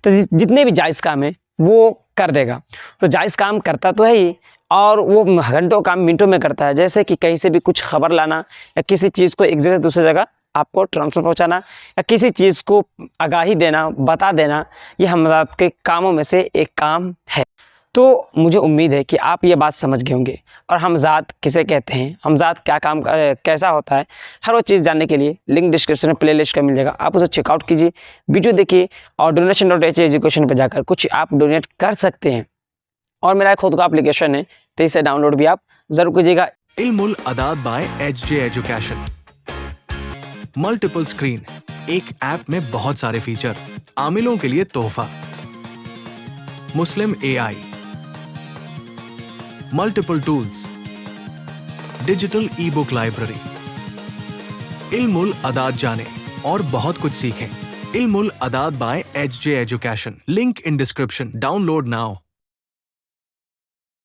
Speaker 4: तो जितने भी जायज़ काम है वो कर देगा। तो जायज़ काम करता तो है ही, और वो घंटों काम मिनटों में करता है। जैसे कि कहीं से भी कुछ खबर लाना, या किसी चीज़ को एक जगह से दूसरी जगह आपको ट्रांसफ़र पहुंचाना, या किसी चीज़ को आगाही देना, बता देना, ये हमज़ात के कामों में से एक काम है। तो मुझे उम्मीद है कि आप ये बात समझ गए होंगे और हमज़ाद किसे कहते हैं, हमज़ाद क्या काम कैसा होता है, हर वो चीज़ जानने के लिए लिंक डिस्क्रिप्शन में प्लेलिस्ट का मिल जाएगा, आप उसे चेकआउट कीजिए, वीडियो देखिए और डोनेशन.ht एजुकेशन पर जाकर कुछ आप डोनेट कर सकते हैं। और मेरा खुद का एप्लीकेशन है तो इसे डाउनलोड भी आप ज़रूर कीजिएगा।
Speaker 5: Ilmul Adad by HJ education. Multiple screen, एक ऐप में बहुत सारे फीचर, आमिलों के लिए तोहफा, मुस्लिम AI, multiple tools, digital ebook library. Ilmul Adad जाने और बहुत कुछ सीखें। Ilmul Adad by HJ education, link in description. Download now.